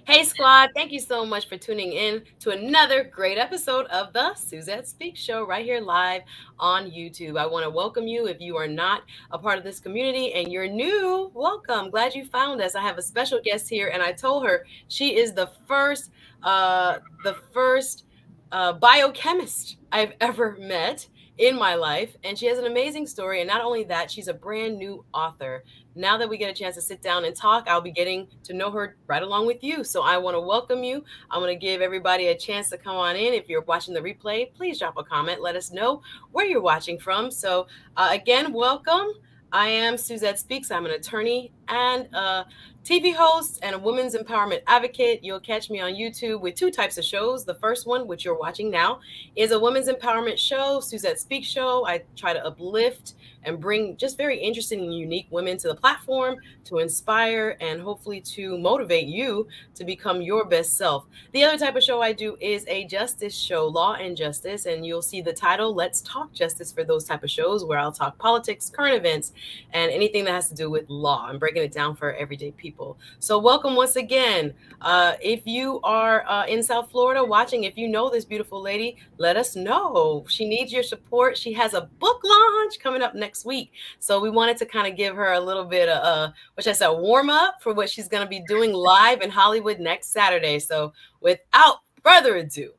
Hey, squad. Thank you so much for tuning in to another great episode of the Suzette Speaks Show right here live on YouTube. I want to welcome you if you are not a part of this community and you're new. Welcome. Glad you found us. I have a special guest here, and I told her she is the first biochemist I've ever met in my life. And she has an amazing story. And not only that, she's a brand new author. Now that we get a chance to sit down and talk, I'll be getting to know her right along with you. So I want to welcome you. I'm going to give everybody a chance to come on in. If you're watching the replay, please drop a comment. Let us know where you're watching from. So, again, welcome. I am Suzette Speaks. I'm an attorney and a TV host and a women's empowerment advocate. You'll catch me on YouTube with two types of shows. The first one, which you're watching now, is a women's empowerment show, Suzette Speaks Show. I try to uplift and bring just very interesting and unique women to the platform to inspire and hopefully to motivate you to become your best self. The other type of show I do is a justice show, Law and Justice, and you'll see the title, Let's Talk Justice, for those type of shows where I'll talk politics, current events, and anything that has to do with law. I'm breaking it down for everyday people. So welcome once again. If you are in South Florida watching, if you know this beautiful lady, let us know. She needs your support. She has a book launch coming up next week. So we wanted to kind of give her a little bit of, which I said, warm up for what she's going to be doing live in Hollywood next Saturday. So without further ado,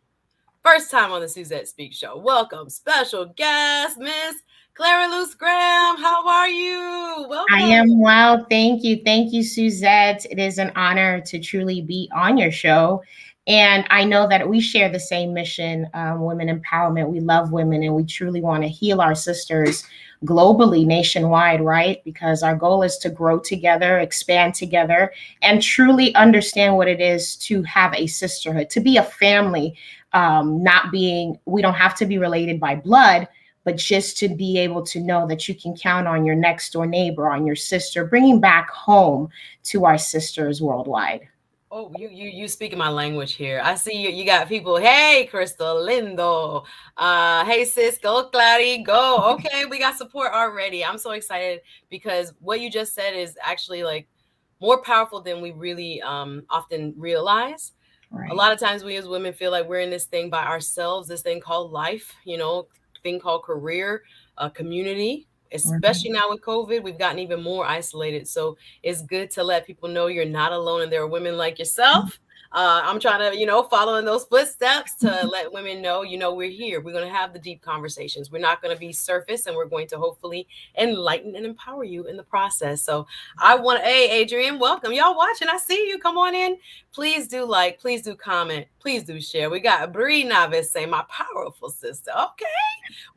first time on the Suzette Speaks Show, welcome special guest, Miss Clariluz Graham. How are you? I Welcome. am well. Thank you. Thank you, Suzette. It is an honor to truly be on your show. And I know that we share the same mission, women empowerment. We love women and we truly want to heal our sisters globally, nationwide, right? Because our goal is to grow together, expand together, and truly understand what it is to have a sisterhood, to be a family, we don't have to be related by blood, but just to be able to know that you can count on your next door neighbor, on your sister, bringing back home to our sisters worldwide. Oh, you speaking my language here. I see you. You got people. Hey, Crystal, Lindo. Hey, sis, go, Clary, go. Okay, we got support already. I'm so excited because what you just said is actually like more powerful than we really often realize. A Right. lot of times we as women feel like we're in this thing by ourselves, this thing called life, thing called career, community. Especially Mhm. now with COVID, we've gotten even more isolated. So it's good to let people know you're not alone, and there are women like yourself. I'm trying to, follow in those footsteps to let women know, we're here. We're going to have the deep conversations. We're not going to be surface, and we're going to hopefully enlighten and empower you in the process. So hey, Adrian, welcome. Y'all watching? I see you. Come on in. Please do like, please do comment, please do share. We got Bree Navis say, my powerful sister. Okay.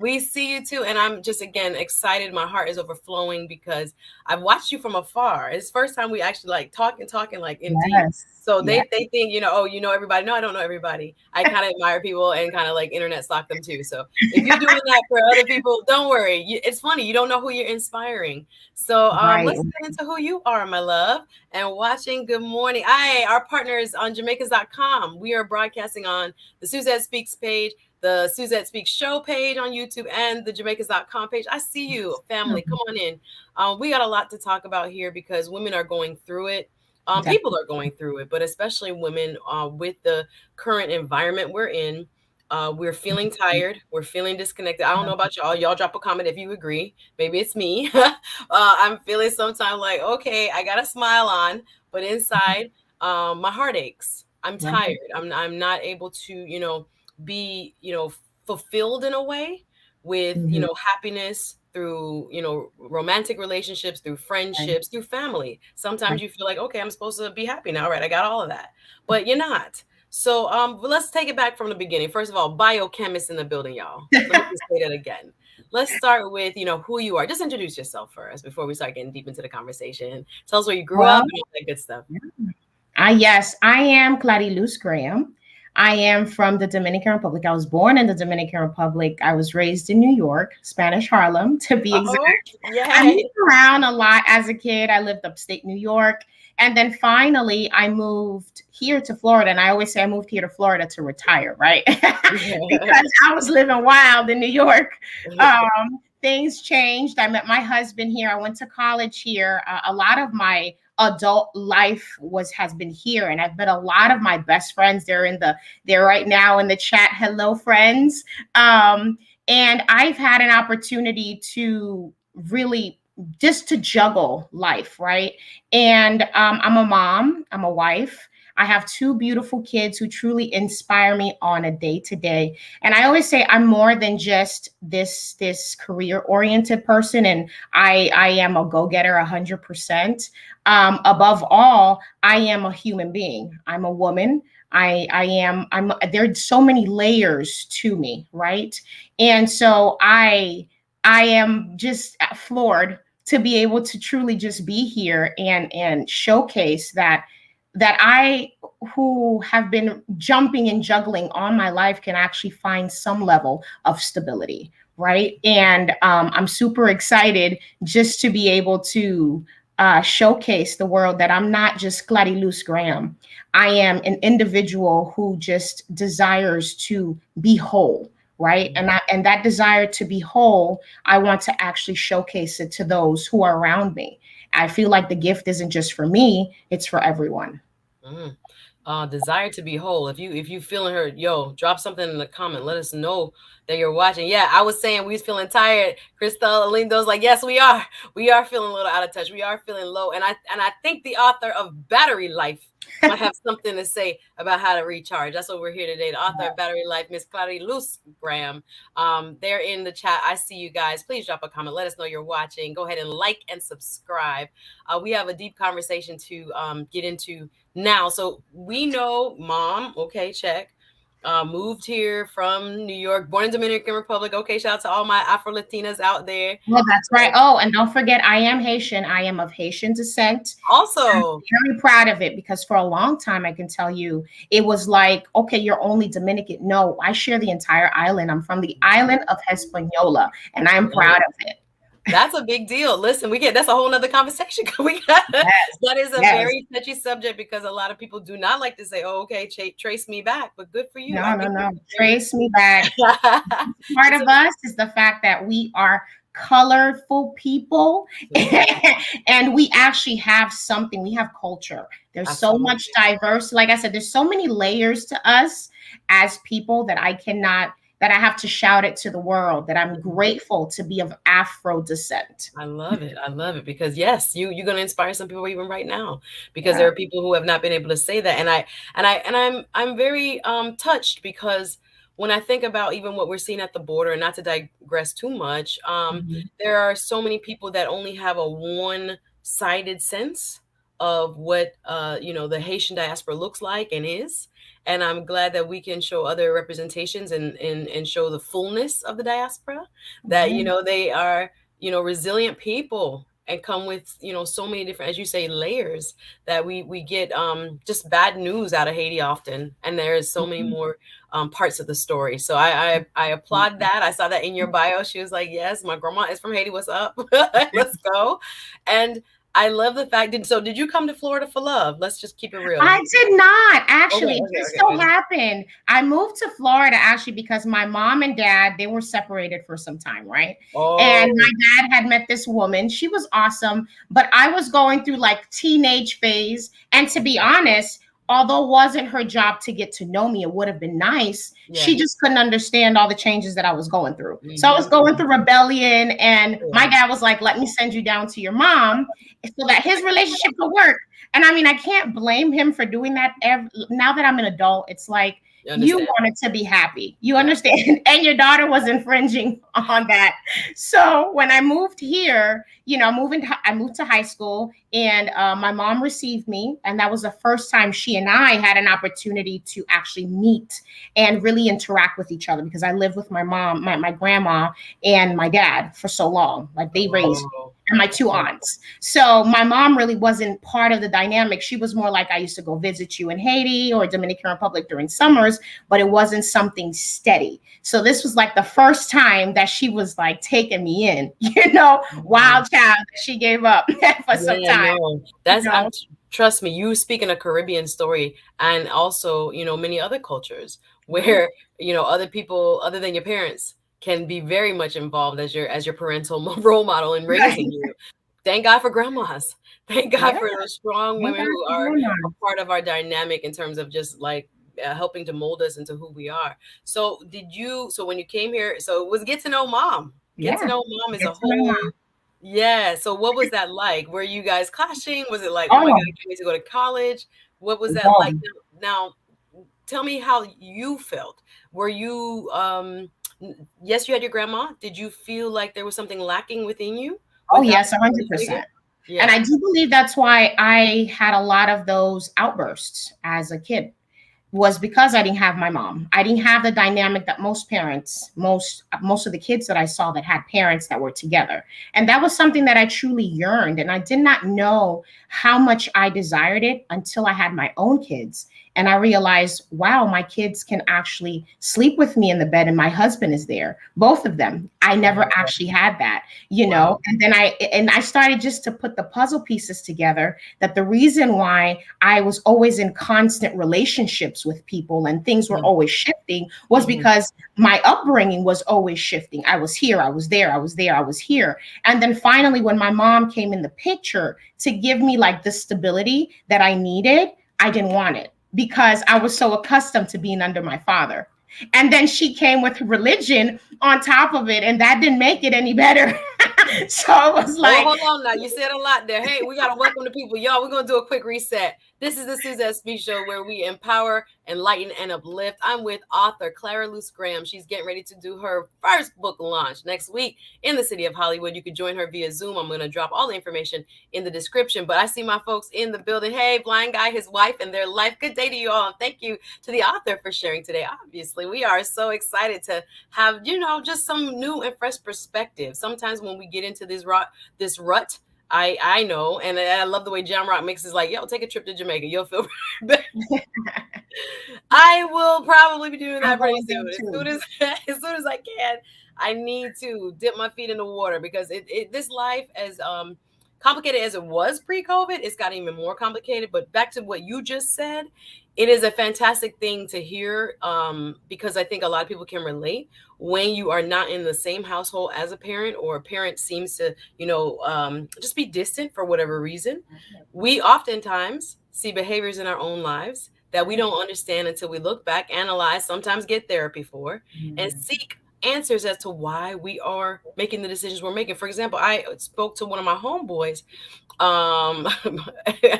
We see you too. And I'm just, again, excited. My heart is overflowing because I've watched you from afar. It's the first time we actually like talking like in deep. Yes. So Yeah. they think, oh, you know everybody. No, I don't know everybody. I kind of admire people and kind of like internet stalk them too. So if you're doing that for other people, don't worry. It's funny. You don't know who you're inspiring. So Right. let's get into who you are, my love. And watching, good morning. Our partners on Jamaicans.com. We are broadcasting on the Suzette Speaks page, the Suzette Speaks Show page on YouTube, and the Jamaicans.com page. I see you, family. Come on in. We got a lot to talk about here because women are going through it. People are going through it, but especially women with the current environment we're in. We're feeling tired. We're feeling disconnected. I don't know about y'all. Y'all drop a comment if you agree. Maybe it's me. I'm feeling sometimes like, okay, I got a smile on, but inside, my heart aches. I'm tired. Right. I'm not able to, be, fulfilled in a way with, Mhm. happiness through, romantic relationships, through Right. friendships, through family. Sometimes Right. you feel like, okay, I'm supposed to be happy now, right? I got all of that, but you're not. So, but let's take it back from the beginning. First of all, biochemist in the building, y'all. Let me just say that again. Let's start with, who you are. Just introduce yourself first before we start getting deep into the conversation. Tell us where you grew up Well, and all that good stuff. yes, I am Clariluz Graham. I am from the Dominican Republic. I was born in the Dominican Republic. I was raised in New York, Spanish Harlem, to be exact. Uh-oh. I Yay. moved around a lot as a kid. I lived upstate New York. And then finally, I moved here to Florida. And I always say I moved here to Florida to retire, right? Because I was living wild in New York. Things changed. I met my husband here. I went to college here. A lot of my adult life has been here, and I've met a lot of my best friends. They're right now in the chat. Hello, friends. And I've had an opportunity to really just to juggle life, right? And I'm a mom, I'm a wife. I have two beautiful kids who truly inspire me on a day to day. And I always say I'm more than just this career oriented person, and I am a go getter 100%. Above all, I am a human being. I'm a woman. I am. I'm. There's so many layers to me, right? And so I am just floored to be able to truly just be here and showcase that I, who have been jumping and juggling all my life, can actually find some level of stability, right? And I'm super excited just to be able to showcase the world that I'm not just Clariluz Graham. I am an individual who just desires to be whole, right? And that desire to be whole, I want to actually showcase it to those who are around me. I feel like the gift isn't just for me, it's for everyone. Mm. Desire to be whole. If you feeling hurt, yo, drop something in the comment. Let us know that you're watching. Yeah, I was saying we was feeling tired. Crystal Lindo's like, yes, we are. We are feeling a little out of touch. We are feeling low. And I think the author of Battery Life might have something to say about how to recharge. That's what we're here today. The author of Battery Life, Miss Clariluz Graham. They're in the chat. I see you guys. Please drop a comment. Let us know you're watching. Go ahead and like and subscribe. We have a deep conversation to get into now. So we know mom, okay, check. Moved here from New York, born in Dominican Republic. Okay, shout out to all my Afro Latinas out there. Well, that's right. Oh, and don't forget, I am Haitian. I am of Haitian descent. I'm Also, very proud of it because for a long time, I can tell you, it was like, okay, you're only Dominican. No, I share the entire island. I'm from the island of Hispaniola, and I'm proud of it. that's a big deal. Listen, that's a whole nother conversation. That is a Yes. very touchy subject because a lot of people do not like to say, "Oh, okay, trace me back." But good for you. I No, no, think no. Trace me back. Part it's of us is the fact that we are colorful people and we actually have something. We have culture. There's so much absolutely. diverse. Like I said, there's so many layers to us as people that that I have to shout it to the world that I'm grateful to be of Afro descent. I love it. I love it because yes, you're going to inspire some people even right now because Yeah. there are people who have not been able to say that, and I'm very touched because when I think about even what we're seeing at the border, and not to digress too much, Mhm. there are so many people that only have a one-sided sense of what the Haitian diaspora looks like and is, and I'm glad that we can show other representations and show the fullness of the diaspora that Mhm. they are resilient people and come with so many different, as you say, layers that we get just bad news out of Haiti often, and there is so many Mhm. more parts of the story. So I applaud that. I saw that in your bio. She was like, yes, my grandma is from Haiti, what's up? Let's go. And I love the fact, did you come to Florida for love? Let's just keep it real. I did not Okay, actually. It okay, just okay, so good. happened. I moved to Florida actually because my mom and dad, they were separated for some time, right? And Oh, my dad had met this woman. She was awesome, but I was going through like teenage phase. And to be honest, although it wasn't her job to get to know me, it would have been nice. yeah. She just couldn't understand all the changes that I was going through. So I was going Hmm. through rebellion, and my Yeah, dad was like, "Let me send you down to your mom so that his relationship could work." And I mean, I can't blame him for doing that. Now that I'm an adult, it's like you you understand. wanted to be happy. You Yeah. understand? And your daughter was infringing on that. So when I moved here, I moved to high school, and my mom received me. And that was the first time she and I had an opportunity to actually meet and really interact with each other because I lived with my mom, my grandma, and my dad for so long. Like they raised me Oh, and my two aunts. So my mom really wasn't part of the dynamic. She was more like, I used to go visit you in Haiti or Dominican Republic during summers, but it wasn't something steady. So this was like the first time that she was like taking me in, wow. wild child that she gave up for some Yeah, time, no, you that's know. trust me, you speaking a Caribbean story, and also, many other cultures Right. where, other people other than your parents can be very much involved as your parental role model in Right. raising you. thank God for grandmas. Thank God Yeah, for those strong thank women God who for are a grandma. part of our dynamic in terms of just like helping to mold us into who we are. So so when you came here, so it was get to know mom. Get to Yeah, know mom is get a to know whole, mom. yeah. So what was that like? Were you guys clashing? Was it like, oh my God, Oh, I can't wait to go to college? What was that like? whoa. Now, tell me how you felt. Were you, yes, you had your grandma. Did you feel like there was something lacking within you Oh, without yes, the figure? 100%. And Yeah. I do believe that's why I had a lot of those outbursts as a kid, was because I didn't have my mom. I didn't have the dynamic that most parents, most of the kids that I saw that had parents that were together. And that was something that I truly yearned, and I did not know how much I desired it until I had my own kids. And I realized, wow, my kids can actually sleep with me in the bed and my husband is there. Both of them. I never Wow. actually had that, Wow. And then I started just to put the puzzle pieces together, that the reason why I was always in constant relationships with people and things were Mhm. always shifting was Mhm. because my upbringing was always shifting. I was here, I was there, I was there, I was here. And then finally, when my mom came in the picture to give me like the stability that I needed, I didn't want it because I was so accustomed to being under my father. And then she came with religion on top of it, and that didn't make it any better. So it was Oh, like, hold on now. You said a lot there. Hey, we got to welcome the people. Y'all, we're going to do a quick reset. This is the Suzette Speak Show where we empower, enlighten, and uplift. I'm with author Clariluz Graham. She's getting ready to do her first book launch next week in the city of Hollywood. You can join her via Zoom. I'm going to drop all the information in the description. But I see my folks in the building. Hey, Blind Guy, his wife, and their life. Good day to you all. And thank you to the author for sharing today. Obviously, we are so excited to have, just some new and fresh perspective. Sometimes when we get into this rut. I know, and I love the way John Rock mixes like, yo, take a trip to Jamaica. You'll feel better. I will probably be doing I'm that pretty going there soon. As too. soon as as soon as I can, I need to dip my feet in the water because this life, as complicated as it was pre-COVID, it's gotten even more complicated. But back to what you just said, it is a fantastic thing to hear, because I think a lot of people can relate when you are not in the same household as a parent, or a parent seems to, just be distant for whatever reason. We oftentimes see behaviors in our own lives that we don't understand until we look back, analyze, sometimes get therapy for, and seek answers as to why we are making the decisions we're making. For example, I spoke to one of my homeboys, um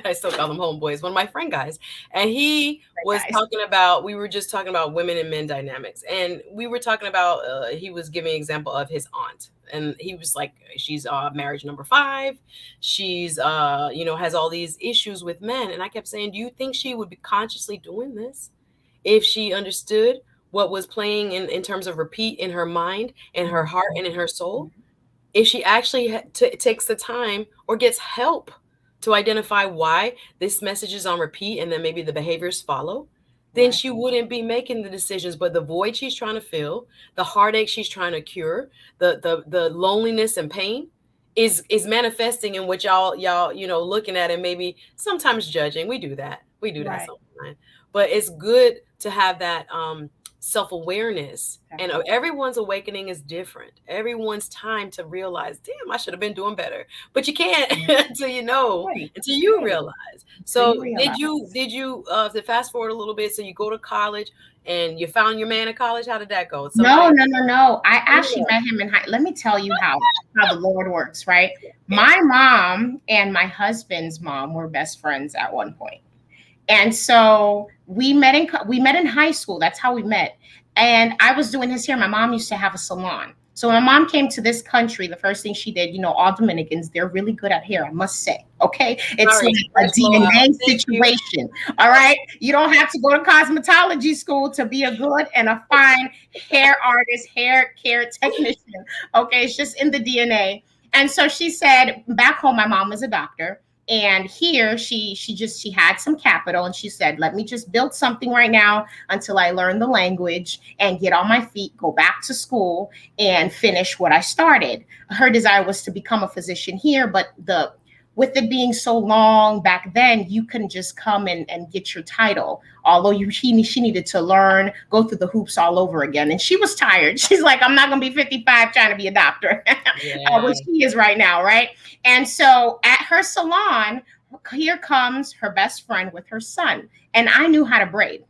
I still call them homeboys, one of my friend guys, and he was Guys. talking about, we were just talking about women and men dynamics, and we were talking about, he was giving an example of his aunt, and he was like, she's marriage number 5, she's has all these issues with men, and I kept saying, do you think she would be consciously doing this if she understood what was playing in terms of repeat in her mind, in her heart, and in her soul? If she actually takes the time or gets help to identify why this message is on repeat, and then maybe the behaviors follow, then Right. she wouldn't be making the decisions. But the void she's trying to fill, the heartache she's trying to cure, the loneliness and pain is manifesting in what y'all looking at and maybe sometimes judging. We do that Right. sometimes. But it's good to have that self-awareness, and Definitely. everyone's awakening is different. Everyone's time to realize, damn, I should have been doing better, but you can't until you know, Right. until you Right. realize. So you So realize. did you to fast forward a little bit, so you go to college and you found your man in college? How did that go? No, Somebody, no, no, no. I let me actually know. met him in high. Let me tell you how the Lord works, right? My mom and my husband's mom were best friends at one point. And so we met in high school. That's how we met. And I was doing his hair. My mom used to have a salon. So when my mom came to this country, the first thing she did, all Dominicans, they're really good at hair, I must say. Okay. It's Sorry, like a fresh blowout. DNA Thank you. situation. All right. You don't have to go to cosmetology school to be a good and a fine hair artist, hair care technician. Okay. It's just in the DNA. And so she said, back home, my mom was a doctor, and here she had some capital, and she said, let me just build something right now until I learn the language and get on my feet, go back to school and finish what I started. Her desire was to become a physician here, but the with it being so long back then, you couldn't just come and get your title. Although she needed to learn, go through the hoops all over again. And she was tired. She's like, I'm not going to be 55 trying to be a doctor, Yeah. which she is right now, right? And so at her salon, here comes her best friend with her son. And I knew how to braid.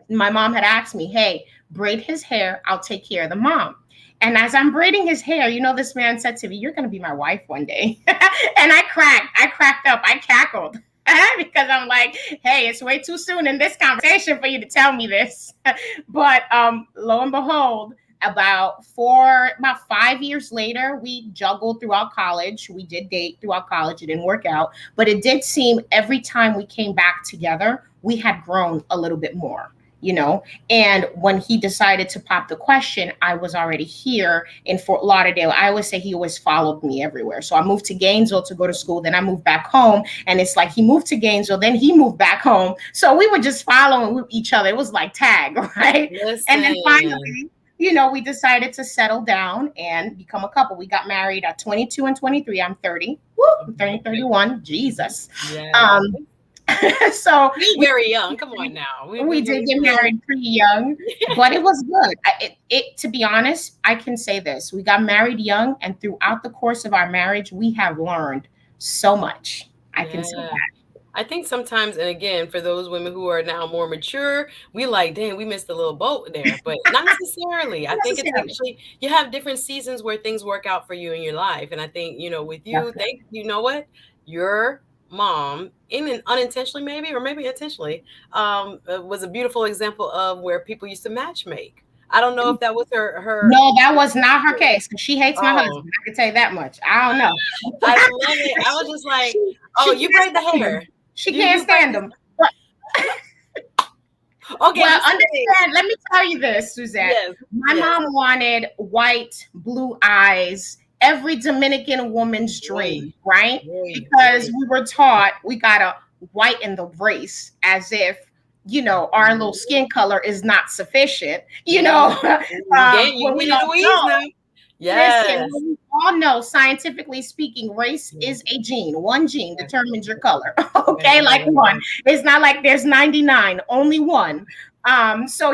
My mom had asked me, hey, braid his hair. I'll take care of the mom. And as I'm braiding his hair, this man said to me, you're going to be my wife one day. And I cracked up. I cackled because I'm like, hey, it's way too soon in this conversation for you to tell me this. But lo and behold, about 5 years later, we juggled throughout college. We did date throughout college. It didn't work out, but it did seem every time we came back together, we had grown a little bit more. And when he decided to pop the question, I was already here in Fort Lauderdale. I always say he always followed me everywhere. So I moved to Gainesville to go to school. Then I moved back home. And it's like he moved to Gainesville, then he moved back home. So we were just following each other. It was like tag, right? Listen. And then finally, we decided to settle down and become a couple. We got married at 22 and 23. I'm 30. Woo, I'm 30, 31. Jesus. Yeah. So we're very young. Come on now. We did get married pretty young, but it was good. To be honest, I can say this. We got married young, and throughout the course of our marriage, we have learned so much. I can say that. I think sometimes, and again, for those women who are now more mature, we like, dang, we missed a little boat there, but not necessarily. I think it's actually, you have different seasons where things work out for you in your life. And I think, with you, your mom, even unintentionally maybe, or maybe intentionally, was a beautiful example of where people used to match make. I don't know if that was her. No, that was not her case, because she hates my husband. I can tell you that much. I don't know. I love it. I was just like, you braid the hair. She can't stand them. Okay. Well, understand. Let me tell you this, Suzette. Yes, my mom wanted white, blue eyes, every Dominican woman's dream, right? Because we were taught we gotta whiten the race as if our little skin color is not sufficient. You we all know. Yes. Listen, we all know, scientifically speaking, race is a gene. One gene determines your color. Okay, like one. It's not like there's 99, only one. So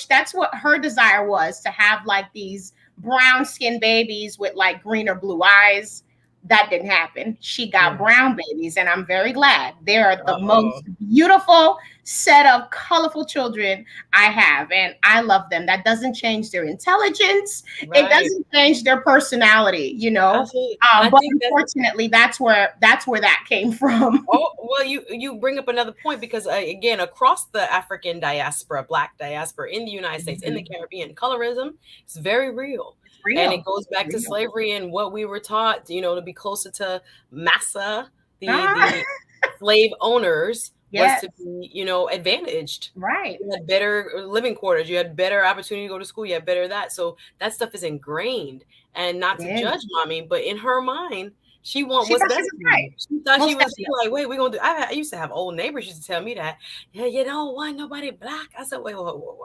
that's what her desire was, to have like these brown skin babies with like green or blue eyes. That didn't happen. She got brown babies, and I'm very glad. They are the most beautiful set of colorful children I have, and I love them. That doesn't change their intelligence. Right. It doesn't change their personality, but unfortunately, that's where that came from. Oh, well, you bring up another point, because again, across the African diaspora, Black diaspora in the United States, in the Caribbean, colorism is very real. And it goes back to slavery and what we were taught, to be closer to massa, the slave owners, was to be, advantaged. Right. You had better living quarters. You had better opportunity to go to school. You had better that. So that stuff is ingrained. And not to judge mommy, but in her mind, she wants what's best. Right. She thought she was like, wait, we're going to do. I used to have old neighbors used to tell me that. Yeah, you don't want nobody black. I said, wait, hold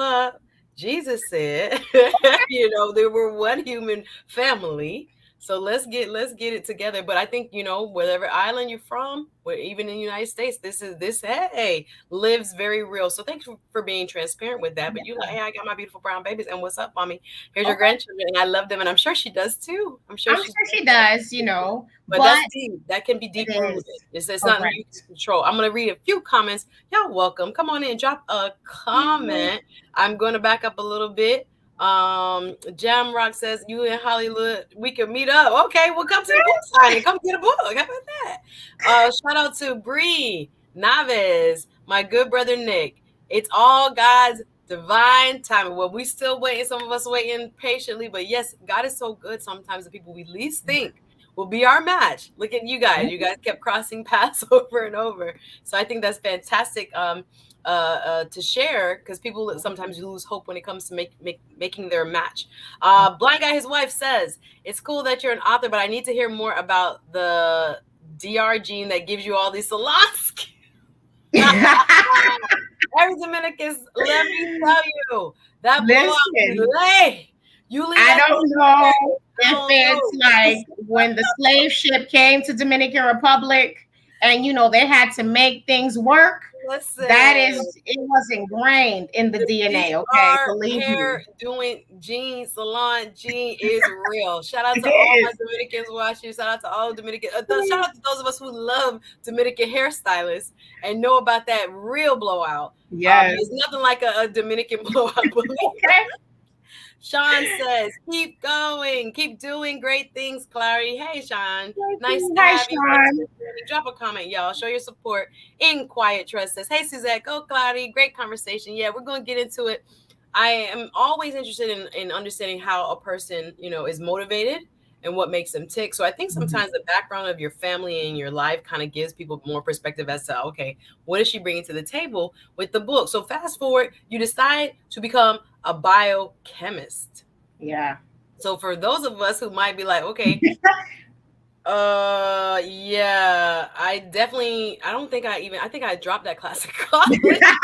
up. Jesus said, there were one human family. So let's get it together. But I think, whatever island you're from, or even in the United States, this lives very real. So thanks for being transparent with that. But you like, hey, I got my beautiful brown babies, and what's up, mommy? Here's your grandchildren, and I love them, and I'm sure she does too. I'm sure she does, But that's deep. That can be deep rooted. It's not you can control. I'm gonna read a few comments. Y'all welcome. Come on in, drop a comment. I'm gonna back up a little bit. Jamrock says, you in Hollywood, we can meet up. Okay, well, come to the book signing. Come get a book. How about that? Shout out to Bree Naves, my good brother Nick. It's all God's divine timing. Well, we still waiting. Some of us waiting patiently, but yes, God is so good. Sometimes the people we least think will be our match. Look at you guys. You guys kept crossing paths over and over. So I think that's fantastic. To share, because people sometimes lose hope when it comes to making their match. Blind Guy, his wife says, it's cool that you're an author, but I need to hear more about the DR gene that gives you all these salons. Every Dominican, let me tell you, that boy, You leave I that don't question know there. I if don't it's know. like when the slave ship came to Dominican Republic and they had to make things work. That Listen. is, it was ingrained in the The DNA, okay? DR Believe me. hair doing gene salon gene is real. Shout out It to all my is. Dominicans watching. Shout out to all Dominican. Shout out to those of us who love Dominican hairstylists and know about that real blowout. Yes. There's nothing like a Dominican blowout. Believe me. Okay. Sean says, "Keep going, keep doing great things, Clary." Hey, Sean, nice to Hi, have you. Thanks for Sean. joining. Drop a comment, y'all. Show your support in quiet trust. Says, "Hey, Suzette, go, Clary. Great conversation. Yeah, we're going to get into it. I am always interested in understanding how a person, is motivated and what makes them tick. So I think Mhm. sometimes the background of your family and your life kind of gives people more perspective as to, okay, what is she bringing to the table with the book? So fast forward, you decide to become a biochemist. Yeah. So for those of us who might be like, okay, yeah, I don't think I think I dropped that class in college. Yeah,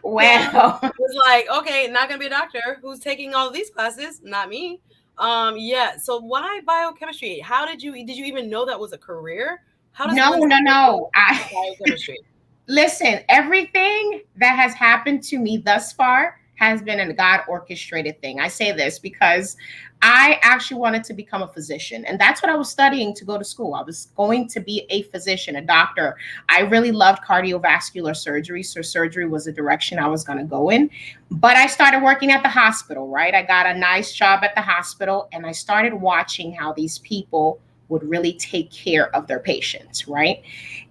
Well, was like, okay, not gonna be a doctor. Who's taking all of these classes? Not me. Yeah. So why biochemistry? How did you even know that was a career? How does no, one no, start no. into biochemistry? Listen, everything that has happened to me thus far has been a God orchestrated thing. I say this because I actually wanted to become a physician, and that's what I was studying to go to school. I was going to be a physician, a doctor. I really loved cardiovascular surgery, so surgery was the direction I was going to go in. But I started working at the hospital, right? I got a nice job at the hospital, and I started watching how these people would really take care of their patients, right?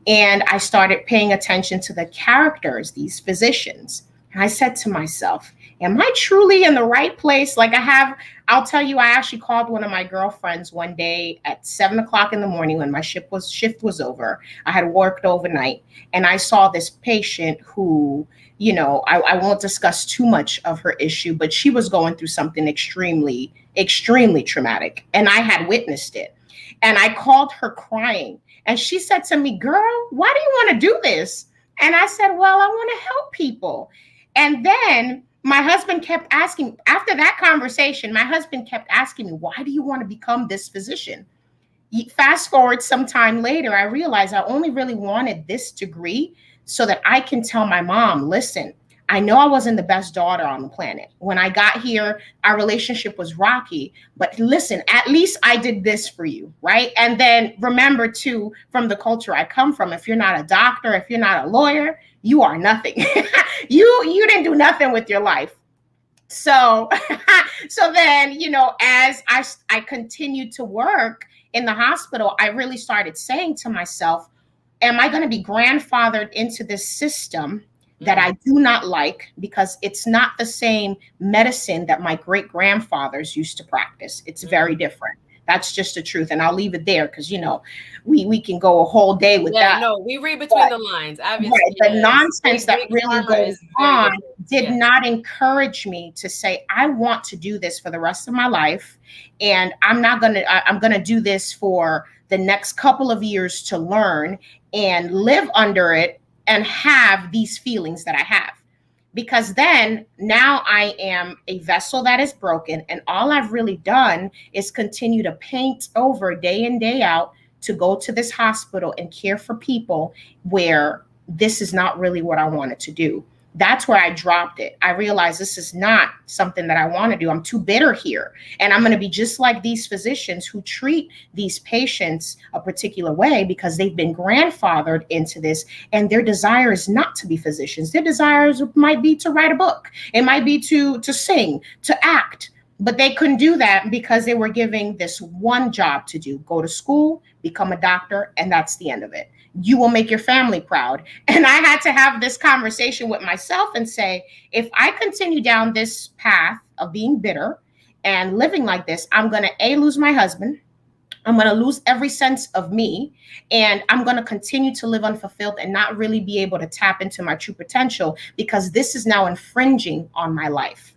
And I started paying attention to the characters, these physicians. And I said to myself, am I truly in the right place? I'll tell you, I actually called one of my girlfriends one day at 7 o'clock in the morning when my shift was over. I had worked overnight and I saw this patient who, I won't discuss too much of her issue, but she was going through something extremely, extremely traumatic. And I had witnessed it. And I called her crying. And she said to me, girl, why do you want to do this? And I said, well, I want to help people. And then my husband kept asking, after that conversation, my husband kept asking me, why do you want to become this physician? Fast forward some time later, I realized I only really wanted this degree so that I can tell my mom, listen, I know I wasn't the best daughter on the planet. When I got here, our relationship was rocky, but listen, at least I did this for you, right? And then remember too, from the culture I come from, if you're not a doctor, if you're not a lawyer, you are nothing. You didn't do nothing with your life. So so then, as I continued to work in the hospital, I really started saying to myself, am I going to be grandfathered into this system that I do not like, because it's not the same medicine that my great grandfathers used to practice? It's very different. That's just the truth. And I'll leave it there because, we can go a whole day with Yeah, that. no, we read between But the lines. Obviously, right, the yes. nonsense that Big really pharma goes is very on different. did Yes. not encourage me to say, I want to do this for the rest of my life. And I'm going to do this for the next couple of years to learn and live under it and have these feelings that I have. Because then now I am a vessel that is broken. And all I've really done is continue to paint over day in, day out, to go to this hospital and care for people where this is not really what I wanted to do. That's where I dropped it. I realized this is not something that I want to do. I'm too bitter here. And I'm going to be just like these physicians who treat these patients a particular way because they've been grandfathered into this, and their desire is not to be physicians. Their desires might be to write a book. It might be to sing, to act. But they couldn't do that because they were giving this one job to do: go to school, become a doctor, and that's the end of it. You will make your family proud. And I had to have this conversation with myself and say, if I continue down this path of being bitter and living like this, I'm going to lose my husband. I'm going to lose every sense of me, and I'm going to continue to live unfulfilled and not really be able to tap into my true potential because this is now infringing on my life.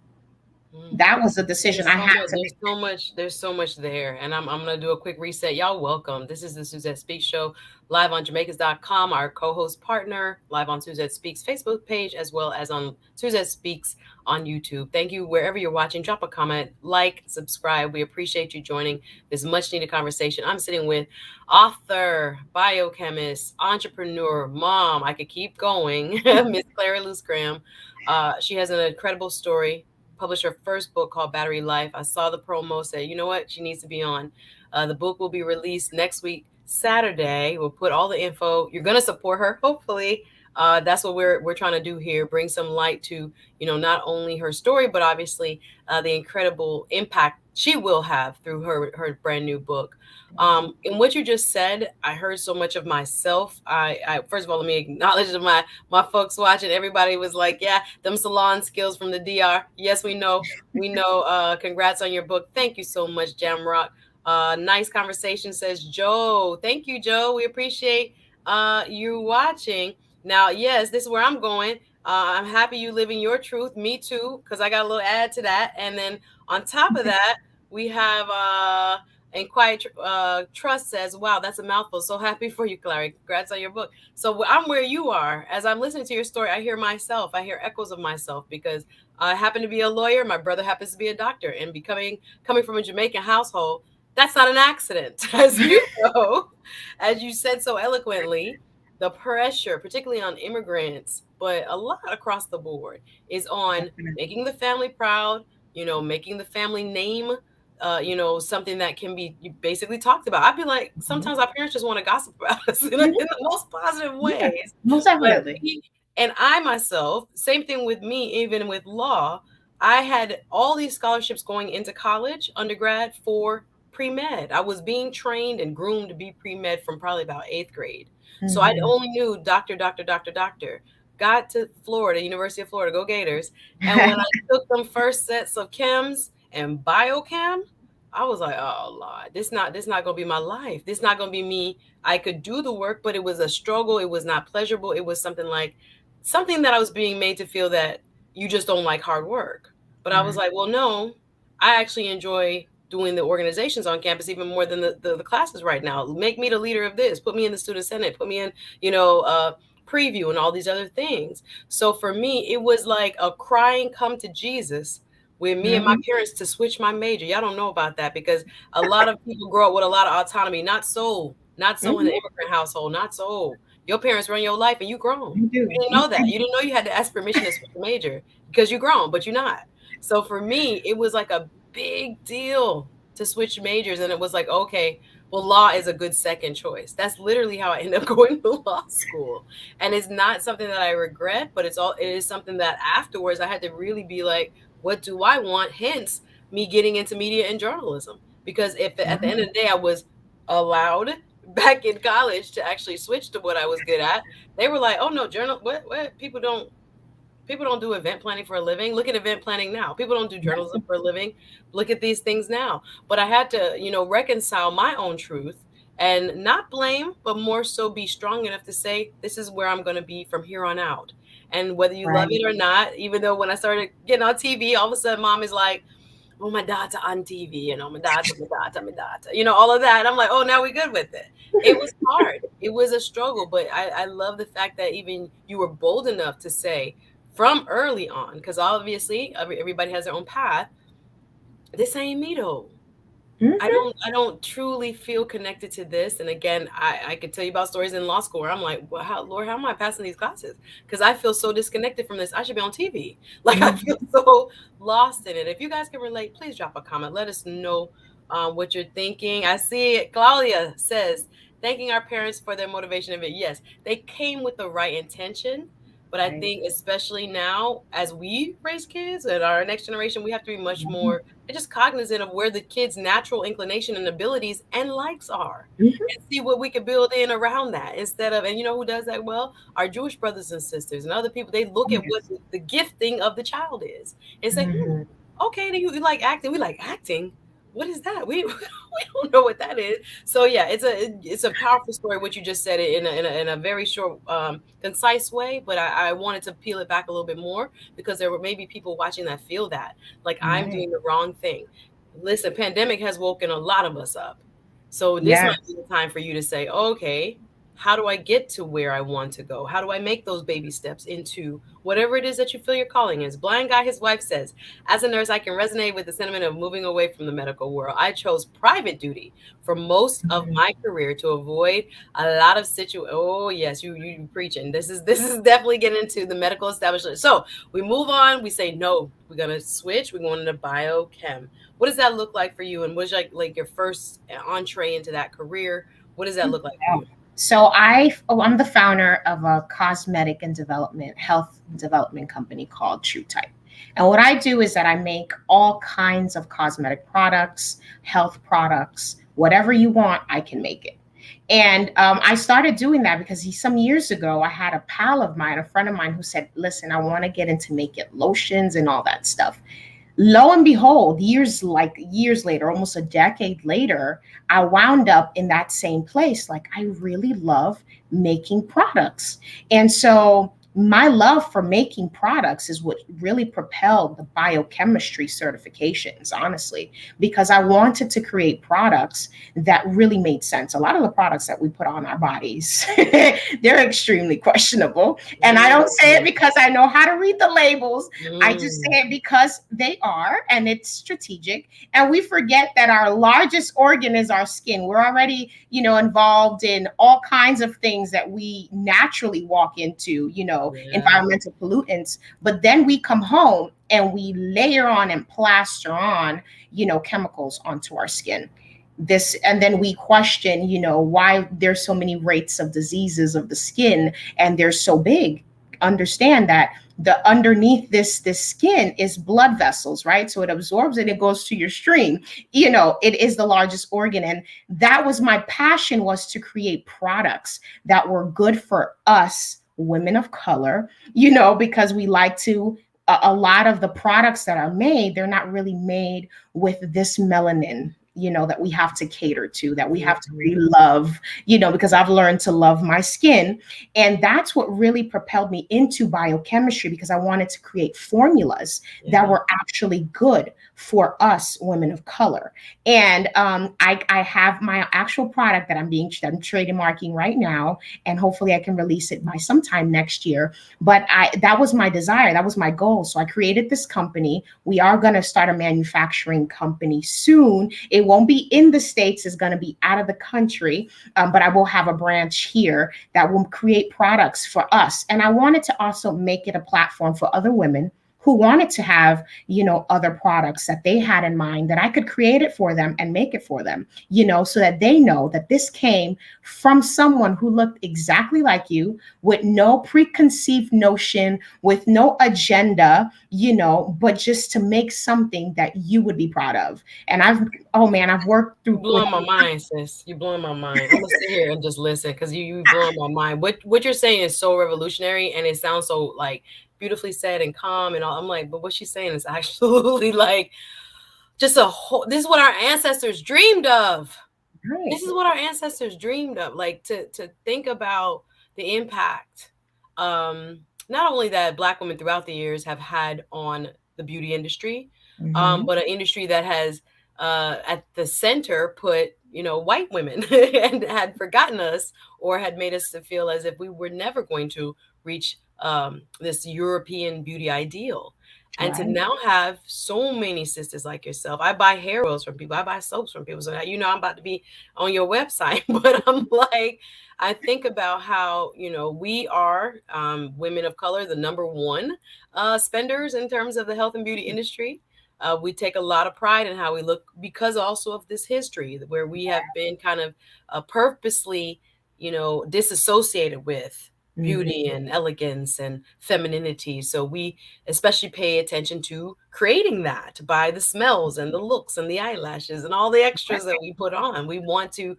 Mm. That was a decision I had to There's make. so much, there's so much there. And I'm gonna do a quick reset. Y'all welcome. This is the Suzette Speaks Show, live on Jamaicans.com, our co-host partner, live on Suzette Speaks Facebook page, as well as on Suzette Speaks on YouTube. Thank you wherever you're watching. Drop a comment, like, subscribe. We appreciate you joining this much needed conversation. I'm sitting with author, biochemist, entrepreneur, mom. I could keep going, Miss Clariluz Graham. She has an incredible story, published her first book called Battery Life. I saw the promo, said, you know what, she needs to be on. The book will be released next week, Saturday. We'll put all the info. You're gonna support her, hopefully. That's what we're trying to do here. Bring some light to, not only her story, but obviously the incredible impact she will have through her brand new book. In what you just said, I heard so much of myself. I first of all, let me acknowledge that my folks watching. Everybody was like, "Yeah, them salon skills from the DR." Yes, we know, we know. Congrats on your book. Thank you so much, Jamrock. Nice conversation, says Joe. Thank you, Joe. We appreciate you watching. Now, yes, this is where I'm going. I'm happy you living your truth. Me too, because I got a little add to that. And then on top of that, we have and Quiet Trust says, wow, that's a mouthful. So happy for you, Clary. Congrats on your book. So I'm where you are. As I'm listening to your story, I hear myself. I hear echoes of myself because I happen to be a lawyer. My brother happens to be a doctor. And coming from a Jamaican household, that's not an accident. As you know, as you said so eloquently, the pressure, particularly on immigrants, but a lot across the board, is on making the family proud, making the family name, something that can be basically talked about. I'd be like, sometimes our parents just want to gossip about us in Mhm. the most positive Yeah, ways. most But definitely. and I myself, same thing with me, even with law, I had all these scholarships going into college, undergrad for pre med. I was being trained and groomed to be pre med from probably about eighth grade. So I Mhm. only knew doctor, doctor, doctor, doctor. Got to Florida, University of Florida, go Gators. And when I took them first sets of chems and biochem, I was like, oh Lord, this not gonna be my life. This not gonna be me. I could do the work, but it was a struggle. It was not pleasurable. It was something that I was being made to feel that you just don't like hard work. But I was Right. like, well, no, I actually enjoy doing the organizations on campus even more than the classes right now. Make me the leader of this, put me in the student senate, put me in, preview and all these other things. So for me, it was like a crying come to Jesus with me and my Mhm. parents to switch my major. Y'all don't know about that because a lot of people grow up with a lot of autonomy. Not so in the Mhm. immigrant household. Not so. Your parents run your life and you grown. You You do. didn't know that. You didn't know you had to ask permission to switch a major because you grown, but you're not. So for me, it was like a big deal to switch majors. And it was like, okay, well, law is a good second choice. That's literally how I ended up going to law school. And it's not something that I regret, but it is something that afterwards I had to really be like, what do I want? Hence me getting into media and journalism. Because if at the end of Mhm. the day I was allowed back in college to actually switch to what I was good at, they were like, "Oh no, journal what people don't do event planning for a living. Look at event planning now. People don't do journalism for a living. Look at these things now." But I had to, reconcile my own truth and not blame, but more so be strong enough to say, this is where I'm going to be from here on out. And whether you love Right. it or not, even though when I started getting on TV, all of a sudden mom is like, oh, my daughter on TV, my daughter, all of that. And I'm like, oh, now we're good with it. It was hard. It was a struggle, but I love the fact that even you were bold enough to say from early on, because obviously everybody has their own path. This ain't me though. Mhm. I don't truly feel connected to this. And again, I could tell you about stories in law school where I'm like, well, Lord, how am I passing these classes? Because I feel so disconnected from this. I should be on TV. Like I feel Mhm. so lost in it. If you guys can relate, please drop a comment. Let us know what you're thinking. I see it. Claudia says, thanking our parents for their motivation of it. Yes, they came with the right intention. But I Right. think especially now, as we raise kids and our next generation, we have to be much Mhm. more just cognizant of where the kids' natural inclination and abilities and likes are, Mhm. and see what we could build in around that instead of, and you know who does that well? Our Jewish brothers and sisters and other people. They look at what Yes. the gifting of the child is and say, Mhm. okay, then you like acting. We like acting. what is that? We we don't know what that is. So yeah, it's a powerful story. What you just said it in a very short, concise way. But I wanted to peel it back a little bit more because there were maybe people watching that feel that like I'm Right. doing the wrong thing. Listen, pandemic has woken a lot of us up. So this might be Yes. the time for you to say, okay, how do I get to where I want to go? How do I make those baby steps into whatever it is that you feel your calling is? Blind guy, his wife says, as a nurse, I can resonate with the sentiment of moving away from the medical world. I chose private duty for most of Mhm. my career to avoid a lot of Oh yes, you preaching. This is definitely getting into the medical establishment. So we move on. We say no. We're gonna switch. We're going into biochem. What does that look like for you? And what's like your first entree into that career? What does that look like for Yeah. you? So I'm the founder of a cosmetic and development health development company called True Type. And what I do is that I make all kinds of cosmetic products, health products, whatever you want, I can make it. And I started doing that because some years ago, I had a pal of mine, a friend of mine, who said, "Listen, I want to get into making lotions and all that stuff." Lo and behold, years later, almost a decade later, I wound up in that same place. Like, I really love making products. And so my love for making products is what really propelled the biochemistry certifications, honestly, because I wanted to create products that really made sense. A lot of the products that we put on our bodies, they're extremely questionable. And I don't say it Mm, because I know how to read the labels. I just mm, say it because they are, and it's strategic. And we forget that our largest organ is our skin. We're already, involved in all kinds of things that we naturally walk into, yeah. environmental pollutants. But then we come home and we layer on and plaster on, chemicals onto our skin. And then we question, why there's so many rates of diseases of the skin and they're so big. Understand that the underneath this skin is blood vessels, right? So it absorbs and it goes to your stream. It is the largest organ. And that was my passion, was to create products that were good for us women of color, because we like to a lot of the products that are made, they're not really made with this melanin, that we have to cater to, that we have to Mhm. really love, because I've learned to love my skin. And that's what really propelled me into biochemistry, because I wanted to create formulas that Yeah. were actually good for us women of color. And I have my actual product that I'm trademarking right now, and hopefully I can release it by sometime next year. But that was my desire, that was my goal. So I created this company. We are going to start a manufacturing company soon. It won't be in the States, it's going to be out of the country, but I will have a branch here that will create products for us. And I wanted to also make it a platform for other women who wanted to have, other products that they had in mind, that I could create it for them and make it for them, so that they know that this came from someone who looked exactly like you, with no preconceived notion, with no agenda, but just to make something that you would be proud of. And oh man, I've worked You through with. blowing my mind, sis. You blowing my mind. I'm gonna sit here and just listen because you blowing my mind. What you're saying is so revolutionary and it sounds so like beautifully said and calm and all. I'm like, but what she's saying is actually like just a whole. This is what our ancestors dreamed of. Right. This is what our ancestors dreamed of, like to think about the impact, not only that black women throughout the years have had on the beauty industry, Mhm. but an industry that has at the center put white women and had forgotten us or had made us to feel as if we were never going to reach this European beauty ideal. And to Right. now have so many sisters like yourself, I buy hair oils from people, I buy soaps from people. So now, I'm about to be on your website, but I'm like, I think about how, we are women of color, the number one spenders in terms of the health and beauty industry. We take a lot of pride in how we look because also of this history where we have been kind of purposely, disassociated with Mhm. beauty and elegance and femininity. So we especially pay attention to creating that by the smells and the looks and the eyelashes and all the extras that we put on. We want to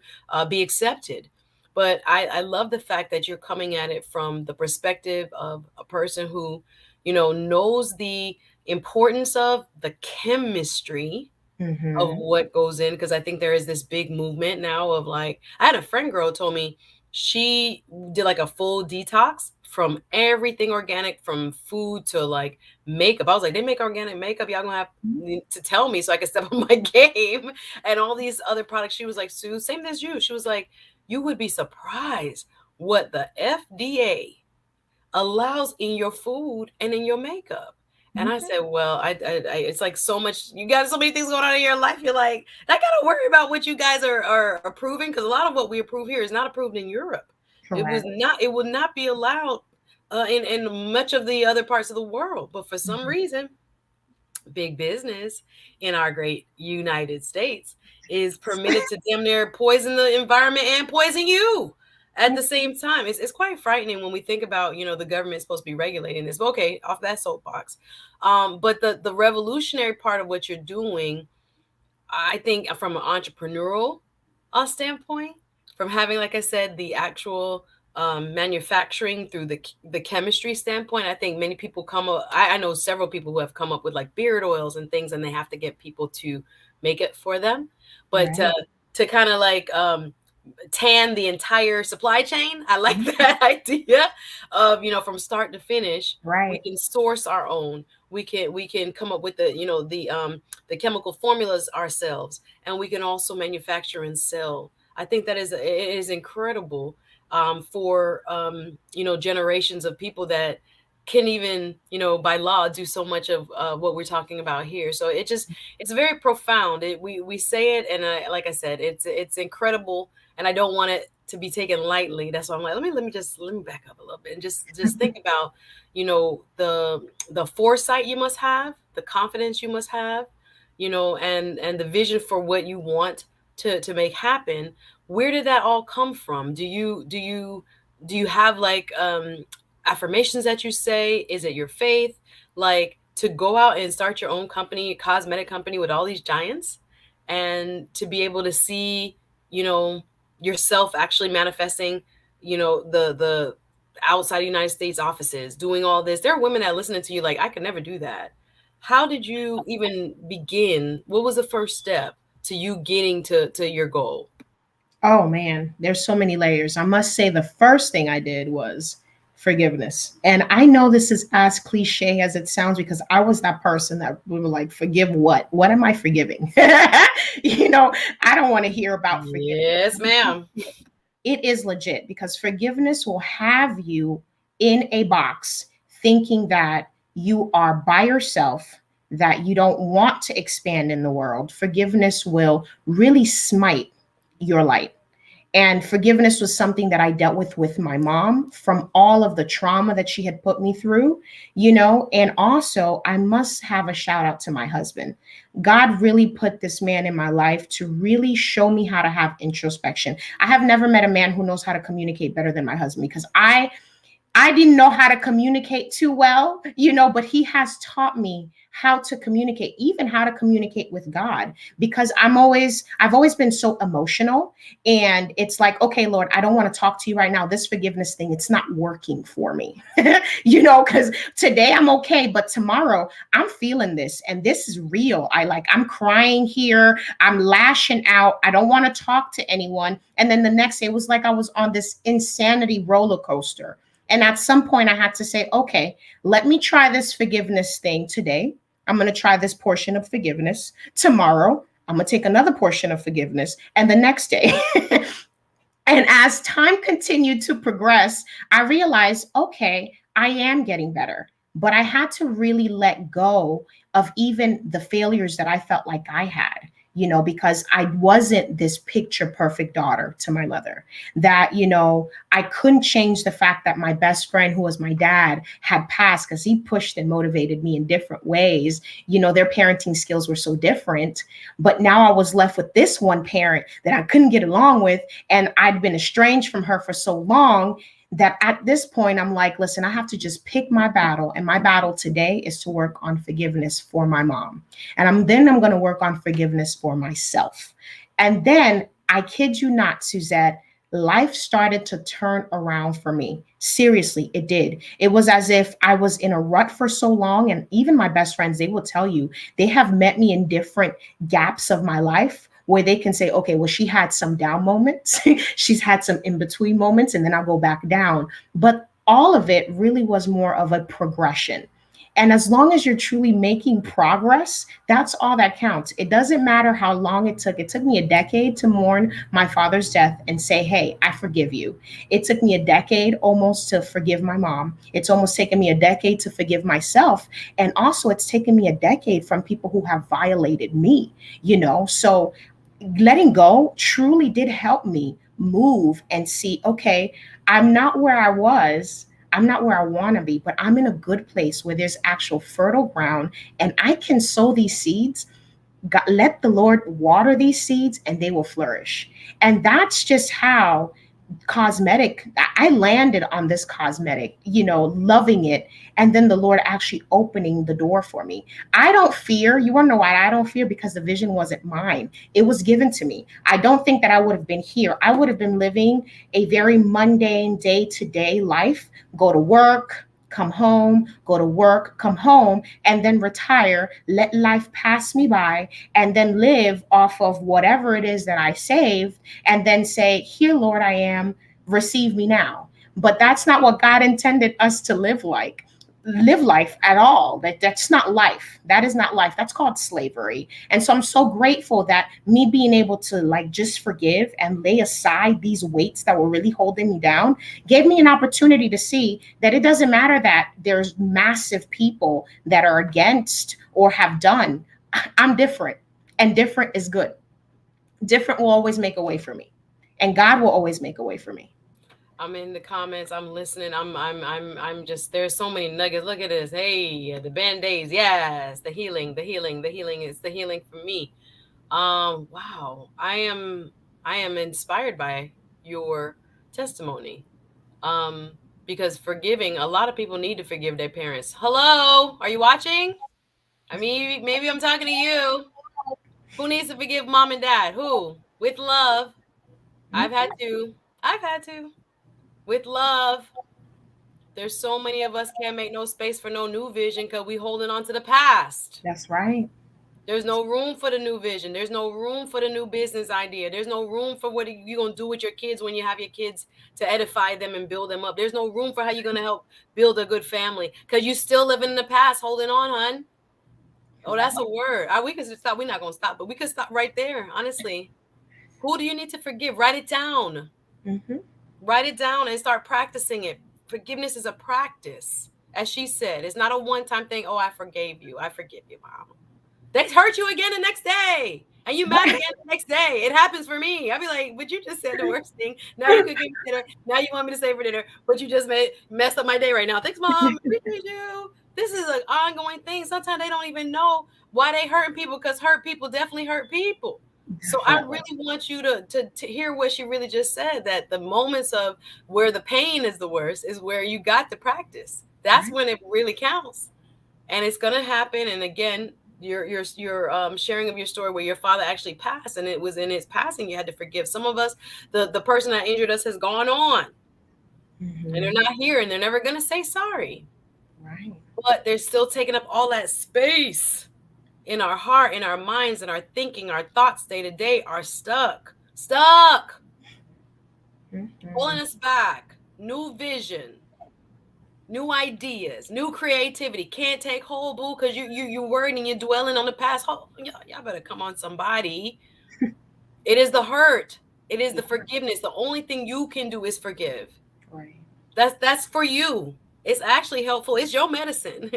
be accepted. But I love the fact that you're coming at it from the perspective of a person who, knows the importance of the chemistry, of Mm-hmm. what goes in, because I think there is this big movement now of like, I had a friend girl told me she did like a full detox from everything organic, from food to like makeup. I was like, they make organic makeup, y'all gonna have to tell me so I can step up my game, and all these other products. She was like, Sue, same as you. She was like, you would be surprised what the FDA allows in your food and in your makeup. And I Okay. said, well, it's like so much. You got so many things going on in your life. You're like, I gotta worry about what you guys are approving, because a lot of what we approve here is not approved in Europe. It was Correct. not. It would not be allowed in much of the other parts of the world. But for some Mhm. reason, big business in our great United States is permitted to damn near poison the environment and poison you at the same time. It's quite frightening when we think about, the government is supposed to be regulating this. But okay, off that soapbox. But the revolutionary part of what you're doing, I think, from an entrepreneurial standpoint, from having, like I said, the actual manufacturing through the chemistry standpoint, I think many people come up. I know several people who have come up with like beard oils and things, and they have to get people to make it for them. But Right. to kind of like tan the entire supply chain. I like that idea of, from start to finish, we Right. can source our own. We can come up with the chemical formulas ourselves, and we can also manufacture and sell. I think that it is incredible for generations of people that can even, by law, do so much of what we're talking about here. So it's very profound. We say it, and like I said, it's incredible, and I don't want it to be taken lightly. That's why I'm like, let me back up a little bit and just think about, the foresight you must have, the confidence you must have, and the vision for what you want to make happen. Where did that all come from? Do you have like affirmations that you say? Is it your faith? Like to go out and start your own company, cosmetic company with all these giants, and to be able to see, you know, yourself actually manifesting, the outside United States offices, doing all this. There are women that are listening to you like, I could never do that. How did you even begin? What was the first step to you getting to your goal? Oh man, there's so many layers. I must say the first thing I did was forgiveness. And I know this is as cliche as it sounds because I was that person that we were like, forgive what? What am I forgiving? I don't want to hear about forgiveness. Yes, ma'am. It is legit because forgiveness will have you in a box thinking that you are by yourself, that you don't want to expand in the world. Forgiveness will really smite your light. And forgiveness was something that I dealt with my mom from all of the trauma that she had put me through, And also, I must have a shout out to my husband. God really put this man in my life to really show me how to have introspection. I have never met a man who knows how to communicate better than my husband because I didn't know how to communicate too well, but he has taught me how to communicate, even how to communicate with God, because I've always been so emotional. And it's like, okay, Lord, I don't want to talk to you right now. This forgiveness thing, it's not working for me, because today I'm okay, but tomorrow I'm feeling this and this is real. I'm crying here. I'm lashing out. I don't want to talk to anyone. And then the next day it was like I was on this insanity roller coaster. And at some point, I had to say, okay, let me try this forgiveness thing today. I'm going to try this portion of forgiveness. Tomorrow, I'm going to take another portion of forgiveness. And the next day, and as time continued to progress, I realized, okay, I am getting better. But I had to really let go of even the failures that I felt like I had, because I wasn't this picture perfect daughter to my mother. That, I couldn't change the fact that my best friend, who was my dad, had passed because he pushed and motivated me in different ways. Their parenting skills were so different. But now I was left with this one parent that I couldn't get along with. And I'd been estranged from her for so long that at this point, I'm like, listen, I have to just pick my battle. And my battle today is to work on forgiveness for my mom. And I'm going to work on forgiveness for myself. And then I kid you not, Suzette, life started to turn around for me. Seriously, it did. It was as if I was in a rut for so long. And even my best friends, they will tell you, they have met me in different gaps of my life where they can say, okay, well, she had some down moments, she's had some in between moments, and then I'll go back down. But all of it really was more of a progression. And as long as you're truly making progress, that's all that counts. It doesn't matter how long it took. It took me a decade to mourn my father's death and say, hey, I forgive you. It took me a decade almost to forgive my mom. It's almost taken me a decade to forgive myself. And also, it's taken me a decade from people who have violated me, you know? So letting go truly did help me move and see, okay, I'm not where I was. I'm not where I want to be, but I'm in a good place where there's actual fertile ground and I can sow these seeds. God, let the Lord water these seeds and they will flourish. And that's just how cosmetic, I landed on this cosmetic, you know, loving it, and then the Lord actually opening the door for me. I don't fear. You want to know why I don't fear? Because the vision wasn't mine, it was given to me. I don't think that I would have been here. I would have been living a very mundane day-to-day life, go to work, come home, go to work, come home, and then retire, let life pass me by, and then live off of whatever it is that I saved, and then say, here, Lord, I am, receive me now. But that's not what God intended us to live life at all. That's not life. That is not life. That's called slavery. And so I'm so grateful that me being able to like just forgive and lay aside these weights that were really holding me down gave me an opportunity to see that it doesn't matter that there's massive people that are against or have done. I'm different, and different is good. Different will always make a way for me, and God will always make a way for me. I'm in the comments. I'm listening. I'm just. There's so many nuggets. Look at this. Hey, the band-aids. Yes, the healing. The healing. The healing is the healing for me. Wow. I am inspired by your testimony. Um, because forgiving, a lot of people need to forgive their parents. Hello, are you watching? I mean, maybe I'm talking to you. Who needs to forgive mom and dad? Who? With love. I've had to. I've had to. With love. There's so many of us can't make no space for no new vision because we holding on to the past. That's right. There's no room for the new vision. There's no room for the new business idea. There's no room for what you're going to do with your kids when you have your kids to edify them and build them up. There's no room for how you're going to help build a good family because you still living in the past holding on, hun. Oh, that's a word. We could stop. We're not going to stop, but we could stop right there, honestly. Who do you need to forgive? Write it down. Mm-hmm. Write it down and start practicing it. Forgiveness is a practice. As she said, it's not a one-time thing. Oh, I forgave you. I forgive you, mom. They hurt you again the next day. And you mad again the next day. It happens for me. I'd be like, but you just said the worst thing. Now you could give me dinner. Now you want me to stay for dinner, but you just messed up my day right now. Thanks, mom. Appreciate you. This is an ongoing thing. Sometimes they don't even know why they hurting people because hurt people definitely hurt people. So I Definitely. really want you to hear what she really just said, that the moments of where the pain is the worst is where you got to practice. That's Right. when it really counts. And it's gonna happen. And again, your sharing of your story where your father actually passed, and it was in his passing you had to forgive. Some of us, the person that injured us has gone on, and they're Mm-hmm. not here, and they're never gonna say sorry, Right. but they're still taking up all that space in our heart, in our minds, in our thinking. Our thoughts day to day are stuck, Mm-hmm. pulling us back. New vision, new ideas, new creativity can't take hold, boo, because you worried and you're dwelling on the past. Y'all better come on, somebody. It is the hurt. It is the forgiveness. The only thing you can do is forgive. Right. That's for you. It's actually helpful. It's your medicine.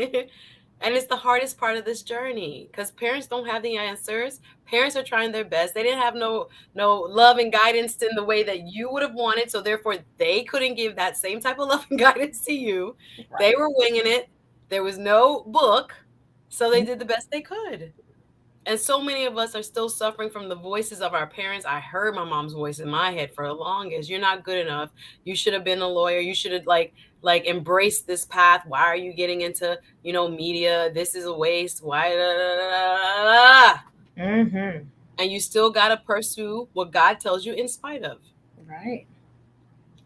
And it's the hardest part of this journey because parents don't have the answers. Parents are trying their best. They didn't have no love and guidance in the way that you would have wanted, so therefore they couldn't give that same type of love and guidance to you. They Right. were winging it. There was no book, so they did the best they could. And so many of us are still suffering from the voices of our parents. I heard my mom's voice in my head for the longest. You're not good enough. You should have been a lawyer. You should have like embraced this path. Why are you getting into, media? This is a waste. Why da, da, da, da, da. Mm-hmm. And you still got to pursue what God tells you in spite of. Right.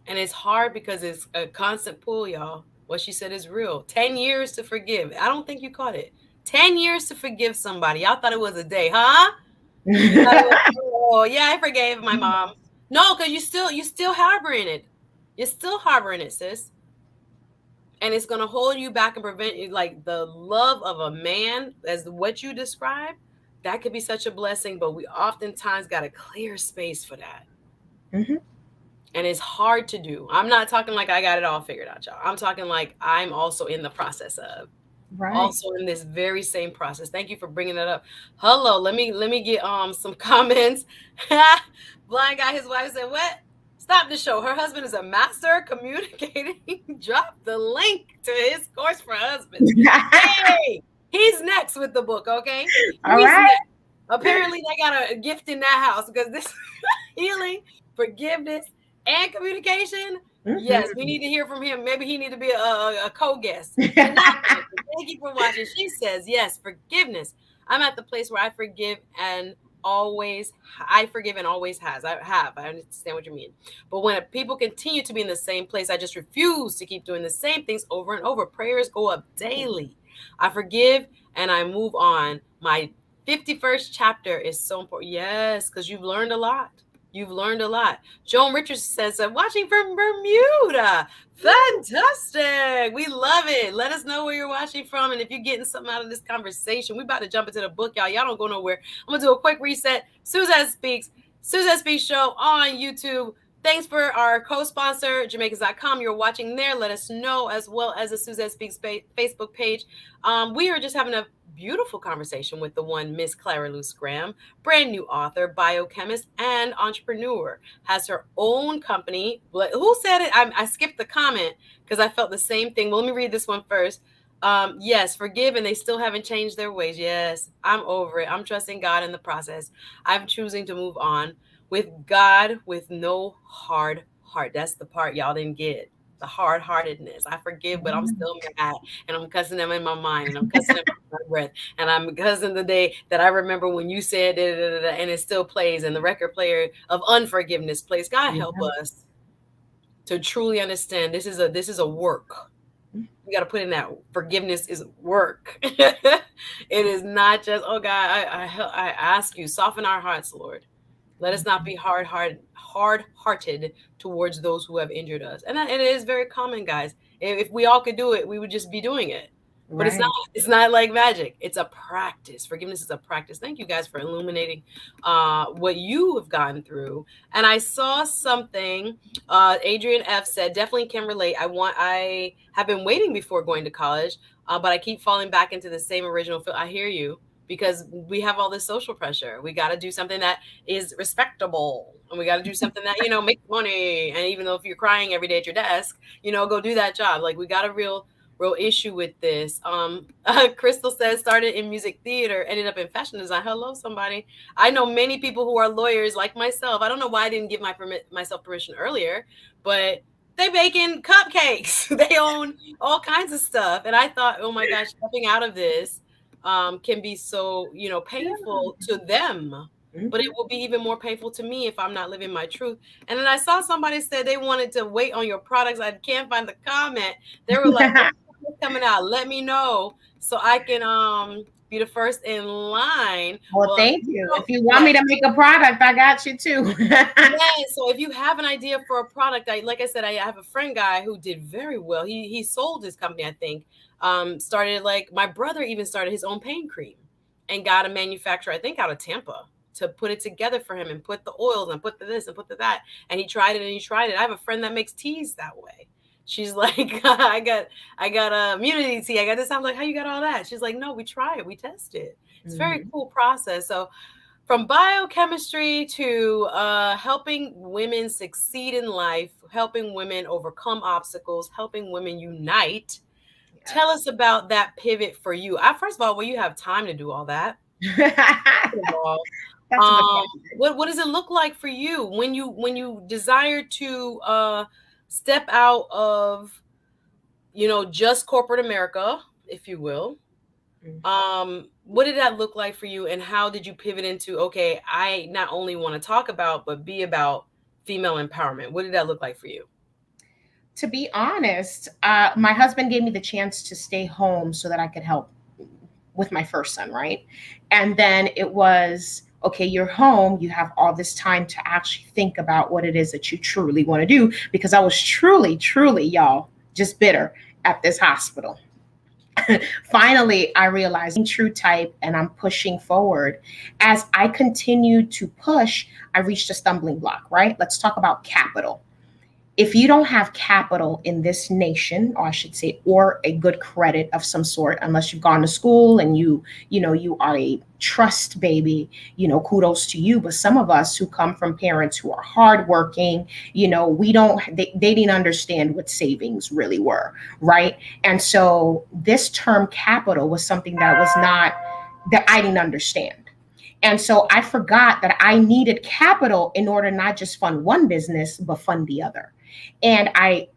And it's hard because it's a constant pull, y'all. What she said is real. 10 years to forgive. I don't think you caught it. 10 years to forgive somebody. Y'all thought it was a day, huh? You thought it was, oh, yeah, I forgave my mom. No, because you still harboring it. You're still harboring it, sis. And it's gonna hold you back and prevent you, like the love of a man, as what you describe, that could be such a blessing, but we oftentimes gotta clear space for that. Mhm. And it's hard to do. I'm not talking like I got it all figured out, y'all. I'm talking like I'm also in the process of, Right. also in this very same process. Thank you for bringing that up. Hello, let me get some comments. Blind guy, his wife said, "What? Stop the show. Her husband is a master communicating. Drop the link to his course for husbands. Hey, he's next with the book. Okay, All he's right. next. Apparently, they got a gift in that house because this healing, forgiveness, and communication. Yes, we Mhm. need to hear from him. Maybe he need to be a co-guest. Jeanette, thank you for watching. She says, yes, forgiveness. I'm at the place where always, I forgive and always has. I have. I understand what you mean. But when people continue to be in the same place, I just refuse to keep doing the same things over and over. Prayers go up daily. I forgive and I move on. My 51st chapter is so important. Yes, because you've learned a lot. You've learned a lot. Joan Richards says, I'm watching from Bermuda. Fantastic. We love it. Let us know where you're watching from. And if you're getting something out of this conversation, we about to jump into the book, y'all. Y'all don't go nowhere. I'm going to do a quick reset. Suzette Speaks. Suzette Speaks Show on YouTube. Thanks for our co-sponsor, Jamaicans.com. You're watching there. Let us know, as well as the Suzette Speaks Facebook page. We are just having a beautiful conversation with the one Miss Clariluz Graham, brand new author, biochemist, and entrepreneur. Has her own company. Who said it? I skipped the comment because I felt the same thing. Well, let me read this one first. Yes, forgive, and they still haven't changed their ways. Yes, I'm over it. I'm trusting God in the process. I'm choosing to move on with God with no hard heart. That's the part y'all didn't get. The hard heartedness. I forgive, but I'm still mad, and I'm cussing them in my mind, and I'm cussing them in my breath, and I'm cussing the day that I remember when you said da, da, da, da, and it still plays, and the record player of unforgiveness plays. God help Yeah. us to truly understand this is a work. You got to put in that forgiveness is work. It is not just, oh God, I ask you, soften our hearts, Lord. Let us not be hard-hearted towards those who have injured us. And it is very common, guys. If we all could do it, we would just be doing it. But it's not. Right. It's not like magic. It's a practice. Forgiveness is a practice. Thank you guys for illuminating what you have gone through. And I saw something. Adrian F said, definitely can relate. I have been waiting before going to college, but I keep falling back into the same original field. I hear you, because we have all this social pressure. We got to do something that is respectable, and we got to do something that makes money. And even though if you're crying every day at your desk, go do that job. Like, we got a real issue with this. Crystal says, started in music theater, ended up in fashion design. Hello, somebody. I know many people who are lawyers like myself. I don't know why I didn't give myself permission earlier, but they baking cupcakes. They own all kinds of stuff. And I thought, oh my gosh, stepping out of this can be so, painful to them. But it Mhm. will be even more painful to me if I'm not living my truth. And then I saw somebody said they wanted to wait on your products. I can't find the comment. They were like, coming out, let me know so I can be the first in line. Well, Well, thank you. If you want yes. me to make a product, I got you too. Yes. So if you have an idea for a product, like I said, I have a friend guy who did very well. He sold his company, I think. Started, like, my brother even started his own pain cream and got a manufacturer, I think out of Tampa, to put it together for him and put the oils and put the this and put the that. And he tried it and he tried it. I have a friend that makes teas that way. She's like, I got a immunity tea. I got this. I'm like, how you got all that? She's like, no, we try it, we test it. It's a very Mhm. cool process. So from biochemistry to helping women succeed in life, helping women overcome obstacles, helping women unite. Tell us Yes. about that pivot for you. First of all, will you have time to do all that? Second of all, That's a good question. what does it look like for you when you desire to step out of just corporate America, if you will? What did that look like for you, and how did you pivot into, okay, I not only want to talk about but be about female empowerment? What did that look like for you? To be honest, my husband gave me the chance to stay home so that I could help with my first son, right? And then it was, okay, you're home, you have all this time to actually think about what it is that you truly want to do. Because I was truly, truly, y'all, just bitter at this hospital. Finally, I realized I'm true type and I'm pushing forward. As I continued to push, I reached a stumbling block, right? Let's talk about capital. If you don't have capital in this nation, or I should say, or a good credit of some sort, unless you've gone to school and you are a trust baby, kudos to you. But some of us who come from parents who are hardworking, we don't, they didn't understand what savings really were, right? And so this term capital was something that was not, that I didn't understand. And so I forgot that I needed capital in order not just fund one business, but fund the other. And I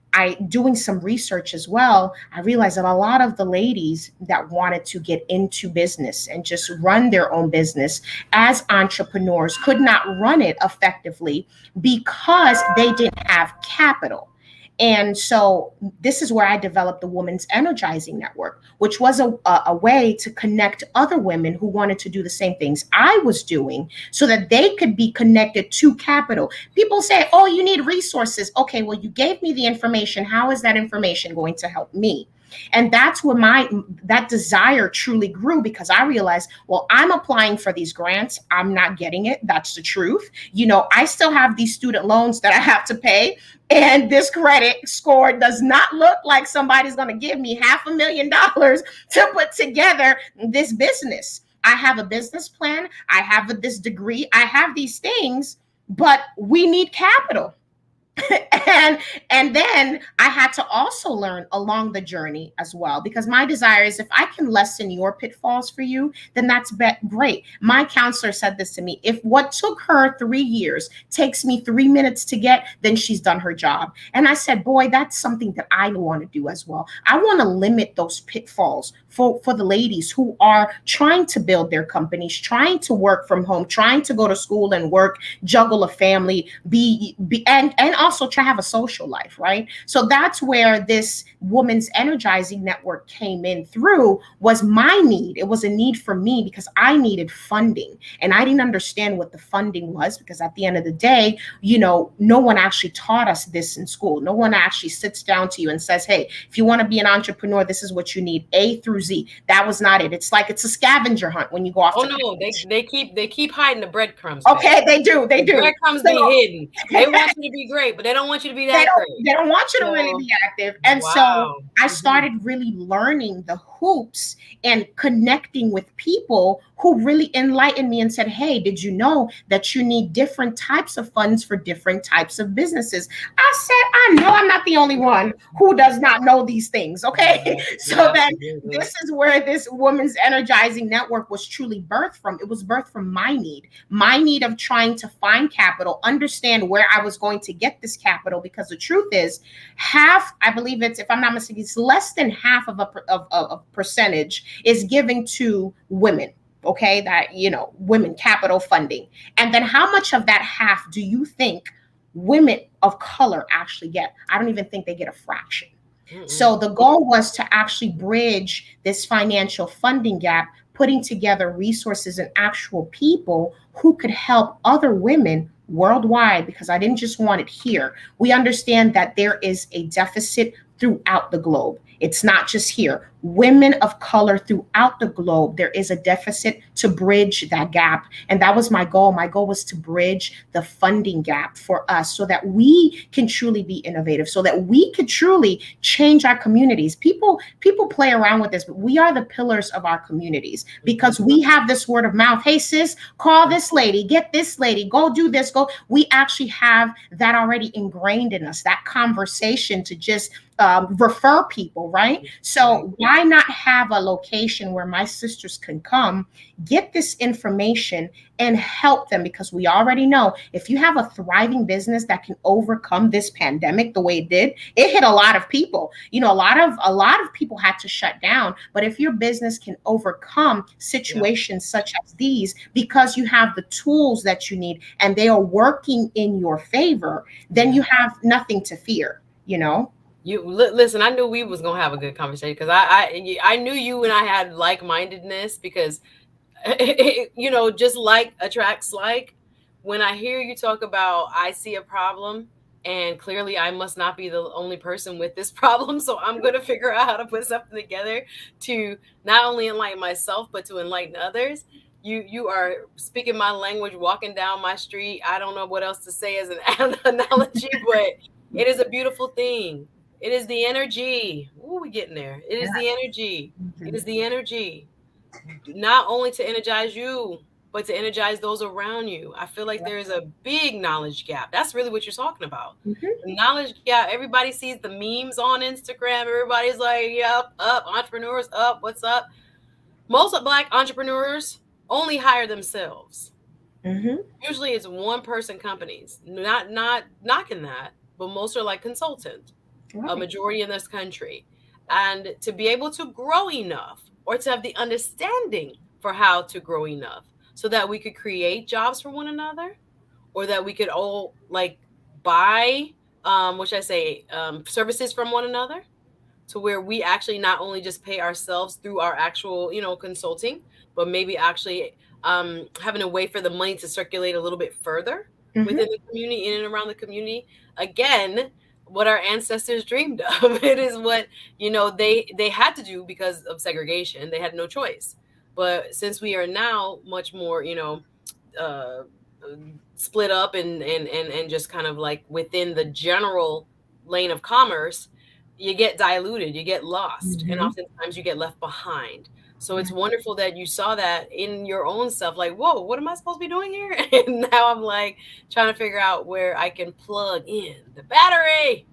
doing some research as well, I realized that a lot of the ladies that wanted to get into business and just run their own business as entrepreneurs could not run it effectively because they didn't have capital. And so this is where I developed the Women's Energizing Network, which was a way to connect other women who wanted to do the same things I was doing so that they could be connected to capital. People say, oh, you need resources. Okay, well, you gave me the information. How is that information going to help me? And that's where that desire truly grew, because I realized, well, I'm applying for these grants, I'm not getting it. That's the truth. I still have these student loans that I have to pay, and this credit score does not look like somebody's going to give me $500,000 to put together this business. I have a business plan, I have this degree, I have these things, but we need capital. and then I had to also learn along the journey as well, because my desire is, if I can lessen your pitfalls for you, then that's great. My counselor said this to me: if what took her 3 years takes me 3 minutes to get, then she's done her job. And I said, boy, that's something that I want to do as well. I want to limit those pitfalls for the ladies who are trying to build their companies, trying to work from home, trying to go to school and work, juggle a family, and also try to have a social life, right? So that's where this Women's Energizing Network came in through, was my need. It was a need for me because I needed funding, and I didn't understand what the funding was, because at the end of the day, no one actually taught us this in school. No one actually sits down to you and says, hey, if you want to be an entrepreneur, this is what you need, A through Z. That was not it. It's like it's a scavenger hunt when you go off. Oh no, they keep hiding the breadcrumbs. Okay, they do. The breadcrumbs be hidden. They want you to be great, but they don't want you to be that great. They don't want you to really be active. And so I started really learning the hoops and connecting with people who really enlightened me and said, hey, did you know that you need different types of funds for different types of businesses? I said, I know I'm not the only one who does not know these things. Okay. So then this is where this Women's Energizing Network was truly birthed from. It was birthed from my need of trying to find capital, understand where I was going to get this capital, because the truth is, half, I believe it's, if I'm not mistaken, it's less than half of a percentage is giving to women. Okay, that, women capital funding. And then how much of that half do you think women of color actually get? I don't even think they get a fraction. So the goal was to actually bridge this financial funding gap, putting together resources and actual people who could help other women worldwide, because I didn't just want it here. We understand that there is a deficit throughout the globe. It's not just here. Women of color throughout the globe, there is a deficit to bridge that gap. And that was my goal. My goal was to bridge the funding gap for us so that we can truly be innovative, so that we could truly change our communities. People play around with this, but we are the pillars of our communities, because we have this word of mouth. Hey, sis, call this lady, get this lady, go do this, go. We actually have that already ingrained in us, that conversation to just refer people, right? So why not have a location where my sisters can come, get this information, and help them? Because we already know, if you have a thriving business that can overcome this pandemic the way it did, it hit a lot of people. A lot of people had to shut down. But if your business can overcome situations such as these, because you have the tools that you need and they are working in your favor, then you have nothing to fear. Listen. I knew we was gonna have a good conversation because I knew you and I had like mindedness because just like attracts like. When I hear you talk about, I see a problem, and clearly I must not be the only person with this problem. So I'm going to figure out how to put something together to not only enlighten myself, but to enlighten others. You are speaking my language, walking down my street. I don't know what else to say as an analogy, but it is a beautiful thing. It is the energy. Ooh, we getting there. It is the energy. It is the energy, not only to energize you, but to energize those around you. I feel like there is a big knowledge gap. That's really what you're talking about. Mhm. The knowledge gap. Everybody sees the memes on Instagram. Everybody's like, yep, up, entrepreneurs, up, what's up? Most of Black entrepreneurs only hire themselves. Mhm. Usually it's one person companies. Not knocking that, but most are like consultant, a Right. majority in this country. And to be able to grow enough or to have the understanding for how to grow enough so that we could create jobs for one another, or that we could all like buy what should I say, services from one another, to where we actually not only just pay ourselves through our actual, consulting, but maybe actually having a way for the money to circulate a little bit further Mhm. within the community, in and around the community. Again, what our ancestors dreamed of. It is what, they had to do because of segregation. They had no choice. But since we are now much more, uh, split up and just kind of like within the general lane of commerce, you get diluted, you get lost, and Mhm. oftentimes you get left behind. So it's wonderful that you saw that in your own self, like, whoa, what am I supposed to be doing here? And now I'm like trying to figure out where I can plug in the battery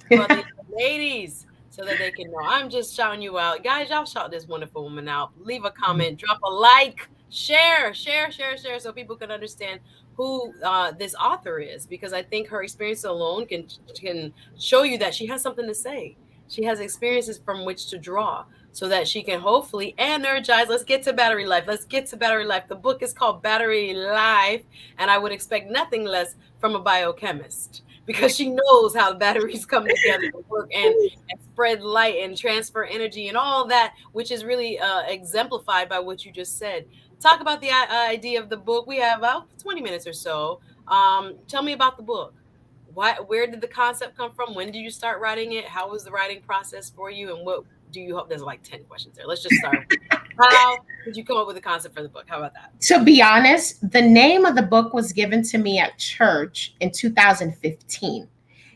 for the ladies so that they can know. I'm just shouting you out. Guys, y'all shout this wonderful woman out. Leave a comment, drop a like, share so people can understand who this author is, because I think her experience alone can show you that she has something to say. She has experiences from which to draw so that she can hopefully energize. Let's get to battery life. Let's get to battery life. The book is called Battery Life, and I would expect nothing less from a biochemist because she knows how the batteries come together to work and spread light and transfer energy and all that, which is really exemplified by what you just said. Talk about the idea of the book. We have about 20 minutes or so. Tell me about the book. Where did the concept come from? When did you start writing it? How was the writing process for you? And what do you hope? There's like 10 questions there. Let's just start. How did you come up with the concept for the book? How about that? To be honest, the name of the book was given to me at church in 2015.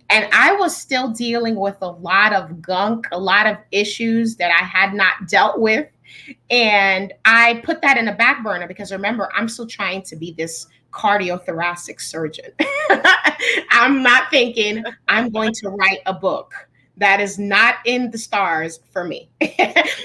And I was still dealing with a lot of gunk, a lot of issues that I had not dealt with. And I put that in the back burner because remember, I'm still trying to be this cardiothoracic surgeon. I'm not thinking I'm going to write a book. That is not in the stars for me.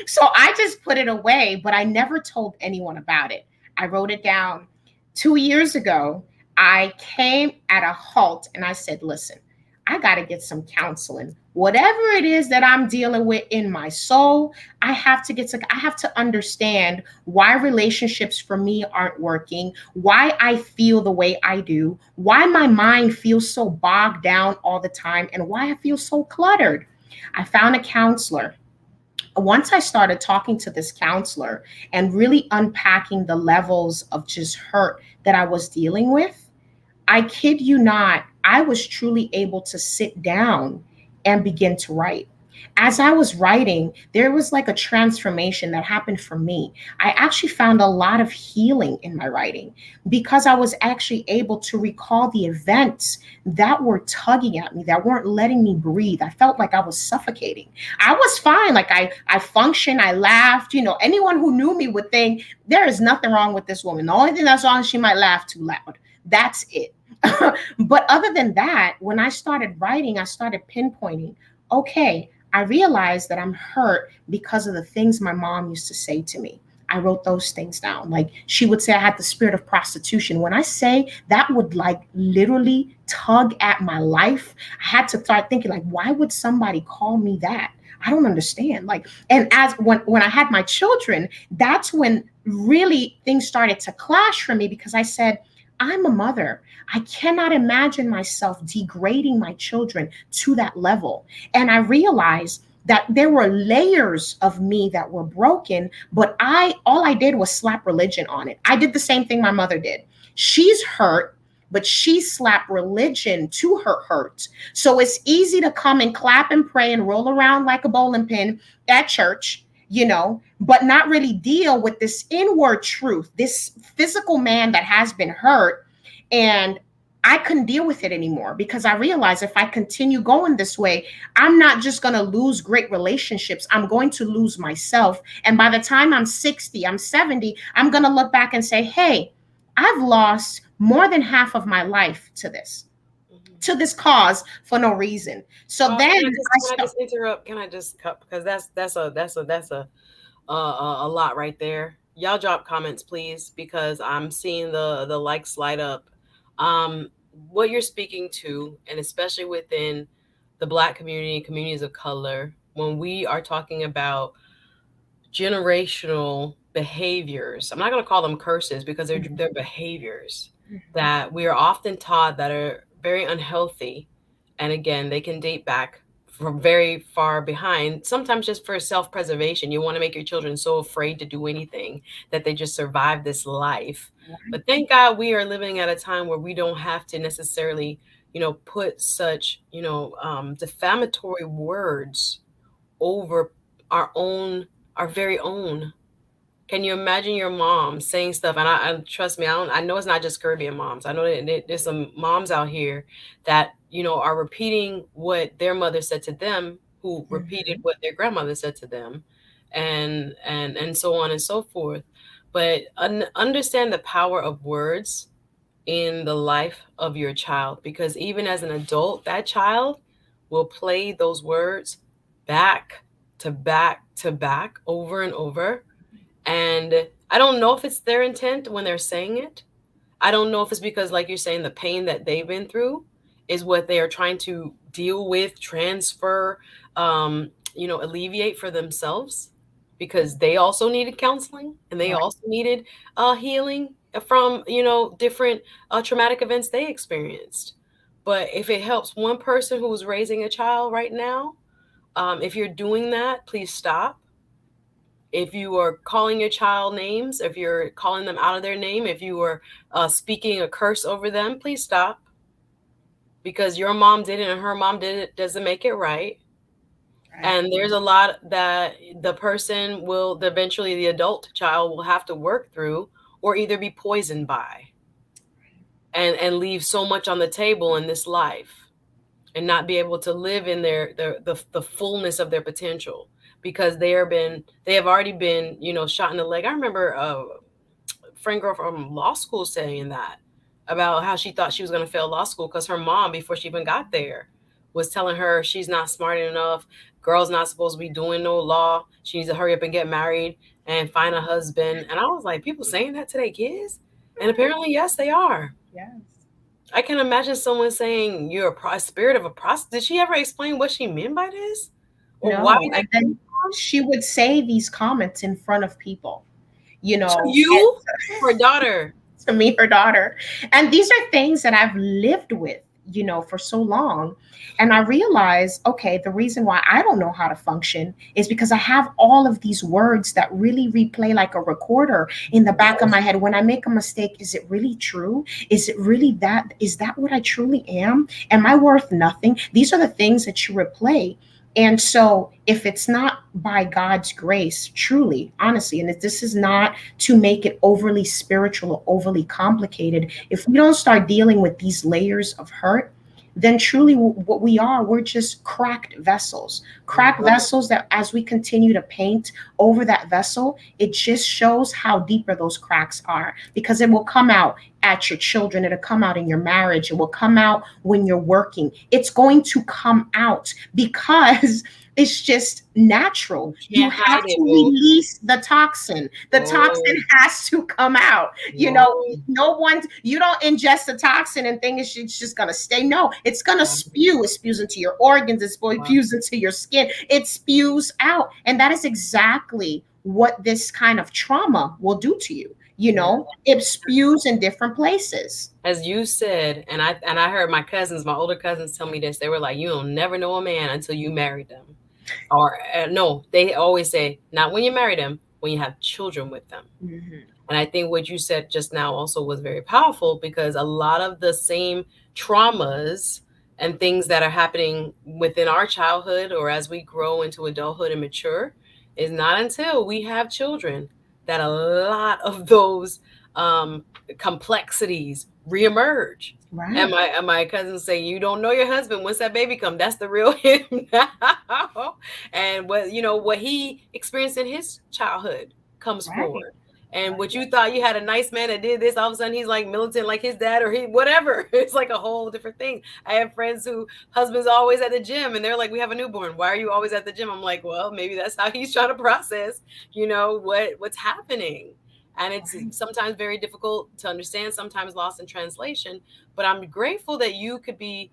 So I just put it away, but I never told anyone about it. I wrote it down 2 years ago. I came at a halt and I said, listen, I got to get some counseling. Whatever it is that I'm dealing with in my soul, I have to understand why relationships for me aren't working, why I feel the way I do, why my mind feels so bogged down all the time, and why I feel so cluttered. I found a counselor. Once I started talking to this counselor and really unpacking the levels of just hurt that I was dealing with, I kid you not, I was truly able to sit down and begin to write. As I was writing, there was like a transformation that happened for me. I actually found a lot of healing in my writing because I was actually able to recall the events that were tugging at me, that weren't letting me breathe. I felt like I was suffocating. I was fine. Like I functioned, I laughed. Anyone who knew me would think there is nothing wrong with this woman. The only thing that's wrong is she might laugh too loud. That's it. But other than that, when I started writing, I started pinpointing, okay, I realized that I'm hurt because of the things my mom used to say to me. I wrote those things down. Like she would say I had the spirit of prostitution. When I say that would like literally tug at my life, I had to start thinking like, why would somebody call me that? I don't understand. Like, and as when I had my children, that's when really things started to clash for me because I said, I'm a mother. I cannot imagine myself degrading my children to that level. And I realized that there were layers of me that were broken, but all I did was slap religion on it. I did the same thing my mother did. She's hurt, but she slapped religion to her hurt. So it's easy to come and clap and pray and roll around like a bowling pin at church, but not really deal with this inward truth, this physical man that has been hurt. And I couldn't deal with it anymore because I realized if I continue going this way, I'm not just going to lose great relationships. I'm going to lose myself. And by the time I'm 60, I'm 70, I'm going to look back and say, hey, I've lost more than half of my life to this. Mhm. To this cause for no reason. So Well, then can I just interrupt? Can I just cut because that's a lot right there. Y'all drop comments, please, because I'm seeing the likes light up. Um, what you're speaking to, and especially within the Black community, communities of color, when we are talking about generational behaviors, I'm not going to call them curses because they're behaviors that we are often taught that are very unhealthy, and again, they can date back from very far behind, sometimes just for self-preservation. You want to make your children so afraid to do anything that they just survive this life. But thank God we are living at a time where we don't have to necessarily, put such, defamatory words over our own, our very own. Can you imagine your mom saying stuff? And trust me, I know it's not just Caribbean moms. I know that there's some moms out here that, are repeating what their mother said to them, who repeated Mhm. what their grandmother said to them, and so on and so forth. But understand the power of words in the life of your child, because even as an adult, that child will play those words back to back to back over and over. And I don't know if it's their intent when they're saying it. I don't know if it's because, like you're saying, the pain that they've been through is what they are trying to deal with, transfer, alleviate for themselves, because they also needed counseling and they Right. also needed healing from, different traumatic events they experienced. But if it helps one person who's raising a child right now, if you're doing that, please stop. If you are calling your child names, if you're calling them out of their name, if you are speaking a curse over them, please stop, because your mom did it and her mom did it doesn't make it right. Right. And there's a lot that the person will eventually, the adult child will have to work through, or either be poisoned by, and leave so much on the table in this life, and not be able to live in the fullness of their potential, because they have already been, shot in the leg. I remember friend girl from law school saying that, about how she thought she was going to fail law school because her mom, before she even got there, was telling her she's not smart enough. Girl's not supposed to be doing no law. She needs to hurry up and get married and find a husband. And I was like, people saying that to their kids? And apparently, yes, they are. Yes. I can imagine someone saying you're a spirit of a prostitute. Did she ever explain what she meant by this, or why No. that And came then she would say these comments in front of people, to and you, her daughter? to me, her daughter. And these are things that I've lived with, for so long. And I realized, okay, the reason why I don't know how to function is because I have all of these words that really replay like a recorder in the back of my head. When I make a mistake, is it really true? Is it really that? Is that what I truly am? Am I worth nothing? These are the things that you replay. And so, if it's not by God's grace, truly, honestly, and if this is not to make it overly spiritual or overly complicated, if we don't start dealing with these layers of hurt, then truly what we are, we're just cracked vessels that as we continue to paint over that vessel, it just shows how deeper those cracks are, because it will come out at your children, it'll come out in your marriage, it will come out when you're working. It's going to come out because it's just natural. You You can't have hide to it, boo. release the toxin. The toxin Oh, has to come out. Lord. No one, you don't ingest the toxin and think it's just going to stay. No, it's going to Wow. spew. It spews into your organs, it Wow. spews into your skin, it spews out. And that is exactly what this kind of trauma will do to you. Yeah. it spews in different places. As you said, and I heard my cousins, my older cousins tell me this. They were like, "You'll never know a man until you married them." Or no, they always say, "Not when you marry them, when you have children with them." Mhm. And I think what you said just now also was very powerful, because a lot of the same traumas and things that are happening within our childhood or as we grow into adulthood and mature is not until we have children that a lot of those um, complexities reemerge. And Right. my cousins say, "You don't know your husband once that baby come. That's the real him now." And what he experienced in his childhood comes Right. forward. And what you thought you had a nice man that did this, all of a sudden he's like militant like his dad, or he whatever. It's like a whole different thing. I have friends who husbands always at the gym and they're like, "We have a newborn. Why are you always at the gym?" I'm like, "Well, maybe that's how he's trying to process, what's happening." And it's Right. sometimes very difficult to understand, sometimes lost in translation. But I'm grateful that you could be,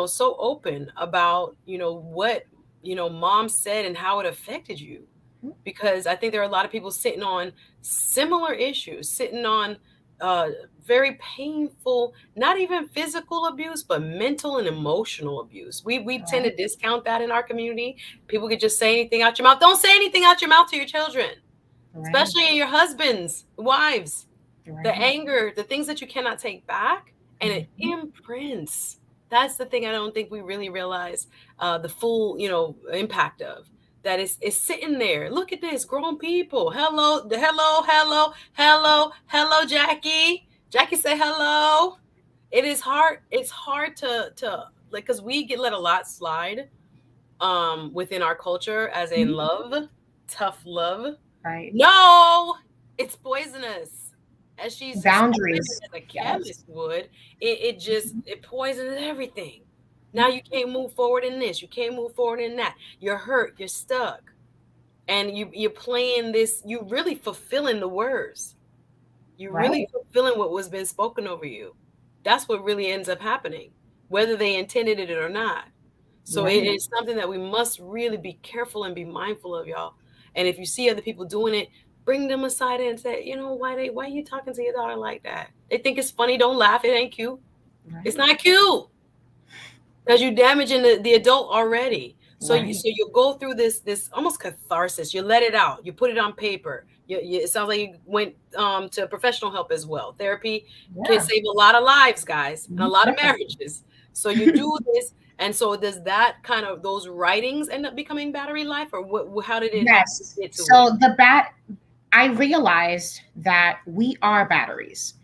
so open about, what, mom said and how it affected you, because I think there are a lot of people sitting on similar issues, sitting on uh, very painful, not even physical abuse, but mental and emotional abuse. We tend Right. to discount that in our community. People could just say anything out your mouth. Don't say anything out your mouth to your children, Right. especially in your husbands, wives. The Right. anger, the things that you cannot take back, and it Mhm. imprints. That's the thing I don't think we really realize the full, impact of. That is sitting there. Look at this, grown people. Hello, hello, hello, hello, hello, Jackie. Jackie, say hello. It is hard. It's hard to like, because we get let a lot slide within our culture, as in Mhm. love, tough love. Right. No, it's poisonous. As she's describing, Boundaries. as a Yes. chemist would, it poisons everything. Now you can't move forward in this, you can't move forward in that. You're hurt, you're stuck. And you're playing this, you really fulfilling the words. You're really Right. fulfilling what was been spoken over you. That's what really ends up happening, whether they intended it or not. So it Right. is something that we must really be careful and be mindful of, y'all. And if you see other people doing it, bring them aside and say, why are you talking to your daughter like that? They think it's funny. Don't laugh. It ain't cute. It's Right. not cute, because you're damaging the adult already. So you Right. so you go through this almost catharsis. You let it out. You put it on paper. It sounds like you went to professional help as well. Therapy can Yeah. save a lot of lives, guys, and a Mhm. lot of Definitely. marriages. So you do this, and so does that kind of those writings end up becoming battery life, or what? How did it? How did Yes. you get to it? So I realized that we are batteries.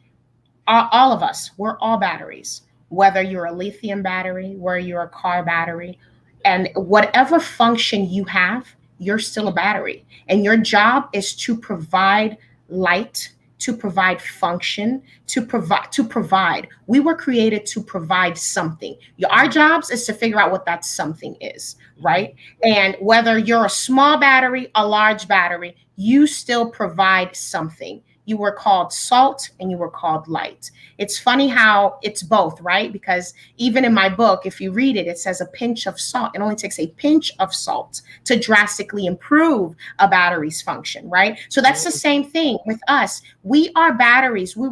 All of us, we're all batteries. Whether you're a lithium battery, whether you're a car battery, and whatever function you have, you're still a battery. And your job is to provide light, to provide function, to provide. We were created to provide something. Our Mm, jobs is to figure out what that something is, mm, right? And whether you're a small battery, a large battery, you still provide something. You were called salt and you were called light. It's funny how it's both, right? Because even in my book, if you read it, it says a pinch of salt. It only takes a pinch of salt to drastically improve a battery's function, right? So that's the mm, same thing with us. We are batteries. When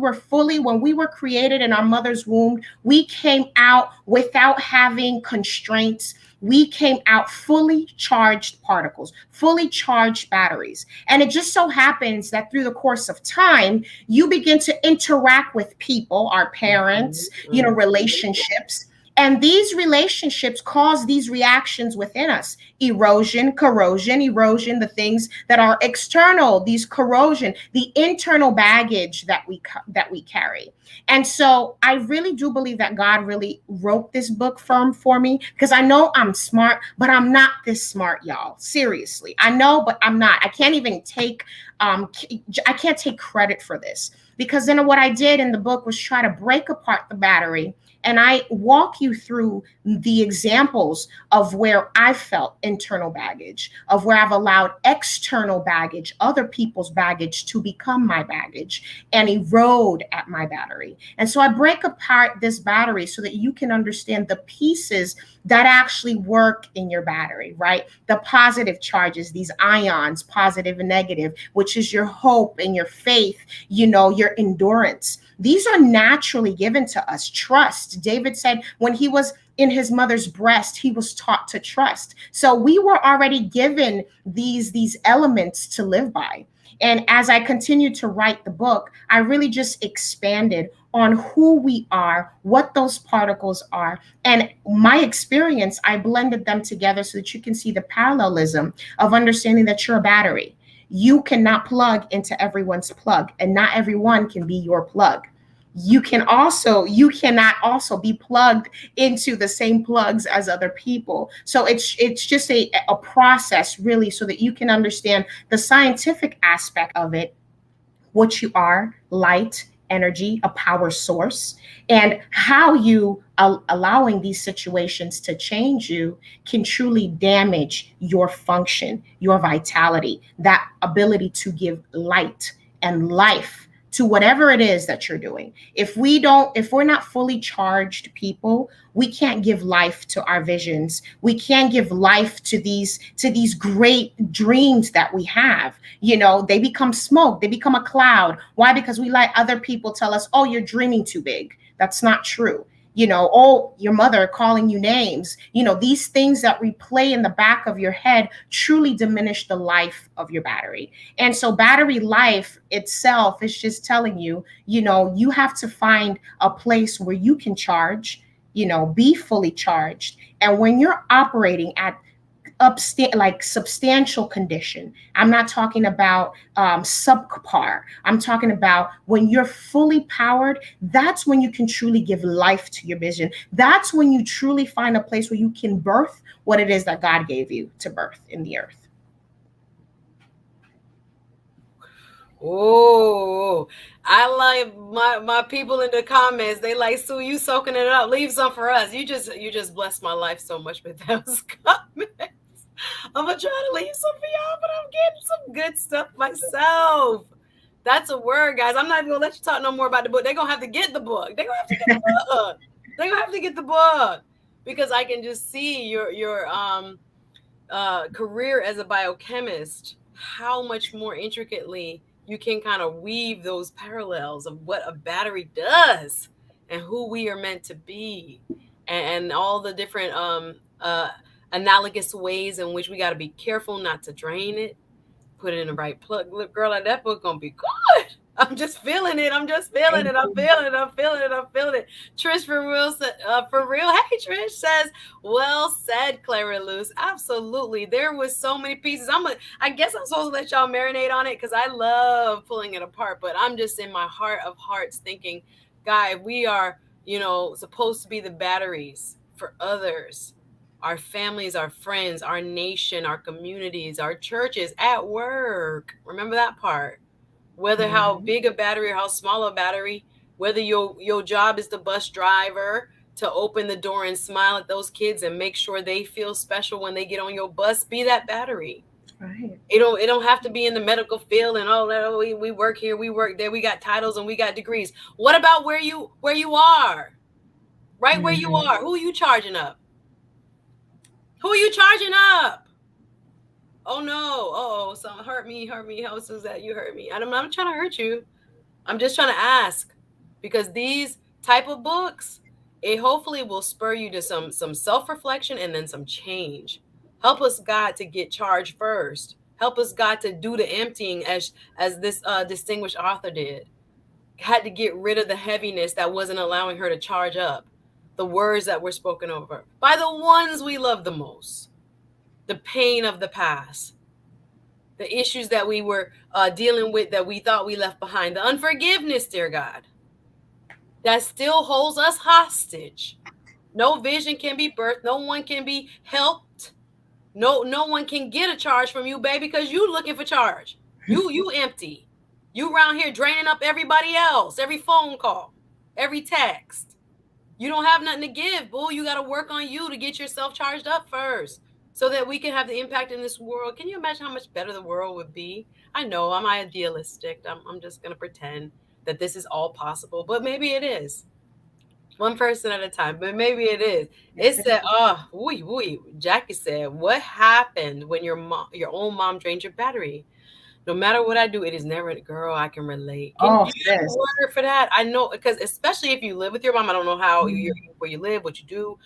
we were created in our mother's womb, we came out without having constraints. We came out fully charged particles, fully charged batteries. And it just so happens that through the course of time, you begin to interact with people, our mm, parents, mm, relationships. And these relationships cause these reactions within us: erosion, corrosion, erosion, the things that are external, these corrosion, the internal baggage that we carry. And so I really do believe that God really wrote this book for me, because I know I'm smart, but I'm not this smart, y'all. Seriously. I know, but I'm not. I can't even take um I can't take credit for this, because then what I did in the book was try to break apart the battery and I walk you through the examples of where I felt internal baggage, of where I've allowed external baggage, other people's baggage, to become my baggage and erode at my battery. And so I break apart this battery so that you can understand the pieces that actually work in your battery, right? The positive charges, these ions, positive and negative, which is your hope and your faith, your endurance. These are naturally given to us. Trust. David said when he was in his mother's breast, he was taught to trust. So we were already given these elements to live by. And as I continued to write the book, I really just expanded on who we are, what those particles are. And my experience, I blended them together so that you can see the parallelism of understanding that you're a battery. You cannot plug into everyone's plug, and not everyone can be your plug. You cannot also be plugged into the same plugs as other people. So it's just a process, really, so that you can understand the scientific aspect of it, what you are: light, energy, a power source, and how you allowing these situations to change you can truly damage your function, your vitality, that ability to give light and life to whatever it is that you're doing. If we're not fully charged people, we can't give life to our visions. We can't give life to these great dreams that we have. They become smoke, they become a cloud. Why? Because we let other people tell us, oh, you're dreaming too big. That's not true. Oh, your mother calling you names. These things that replay in the back of your head truly diminish the life of your battery. And so battery life itself is just telling you, you have to find a place where you can charge, be fully charged. And when you're operating at like substantial condition, I'm not talking about subpar. I'm talking about when you're fully powered. That's when you can truly give life to your vision. That's when you truly find a place where you can birth what it is that God gave you to birth in the earth. Oh, I like my people in the comments. They like, Sue, you soaking it up. Leave some for us. You just blessed my life so much with those comments. I'm gonna try to leave some for y'all, but I'm getting some good stuff myself. That's a word, guys. I'm not even gonna let you talk no more about the book. They're gonna have to get the book. They're gonna have to get the book. They're gonna have to get the book because I can just see your career as a biochemist, how much more intricately you can kind of weave those parallels of what a battery does and who we are meant to be, and all the different analogous ways in which we got to be careful not to drain it, put it in the right plug. Look, girl, like that book gonna be good. I'm just feeling it. I'm just feeling Thank it. I'm you. feeling it. I'm feeling it. I'm feeling it. Trish for real. Hey, Trish says, "Well said, Clariluz. Absolutely. There was so many pieces. I guess I'm supposed to let y'all marinate on it because I love pulling it apart. But I'm just in my heart of hearts thinking, guy, we are, supposed to be the batteries for others, our families, our friends, our nation, our communities, our churches, at work. Remember that part. Whether how Mhm. big a battery or how small a battery, whether your job is the bus driver to open the door and smile at those kids and make sure they feel special when they get on your bus, be that battery. Right. It don't have to be in the medical field and all that. Oh, we work here, we work there, we got titles and we got degrees. What about where you are? Right where you Mhm. are. Who are you charging up? Who are you charging up? Oh no. Oh, someone hurt me. How Suzette, you hurt me. I'm not trying to hurt you. I'm just trying to ask because these type of books, it hopefully will spur you to some self-reflection and then some change. Help us, God, to get charged first. Help us, God, to do the emptying as this distinguished author did. Had to get rid of the heaviness that wasn't allowing her to charge up. The words that were spoken over by the ones we love the most. The pain of the past, the issues that we were dealing with that we thought we left behind, the unforgiveness, dear God, that still holds us hostage. No vision can be birthed. No one can be helped. No one can get a charge from you, baby, because you looking for charge. You empty. You around here draining up everybody else, every phone call, every text. You don't have nothing to give, boo. You got to work on you to get yourself charged up first so that we can have the impact in this world. Can you imagine how much better the world would be? I know I'm idealistic. I'm just going to pretend that this is all possible, but maybe it is. One person at a time, but maybe it is. It Yes, it said, is. "Oh, wee." Jackie said, "What happened when your own mom drained your battery? No matter what I do, it is never, girl, I can relate. Can Oh, you have a sis. word for that? I know, because especially if you live with your mom, I don't know how you Mhm. where you live, what you do,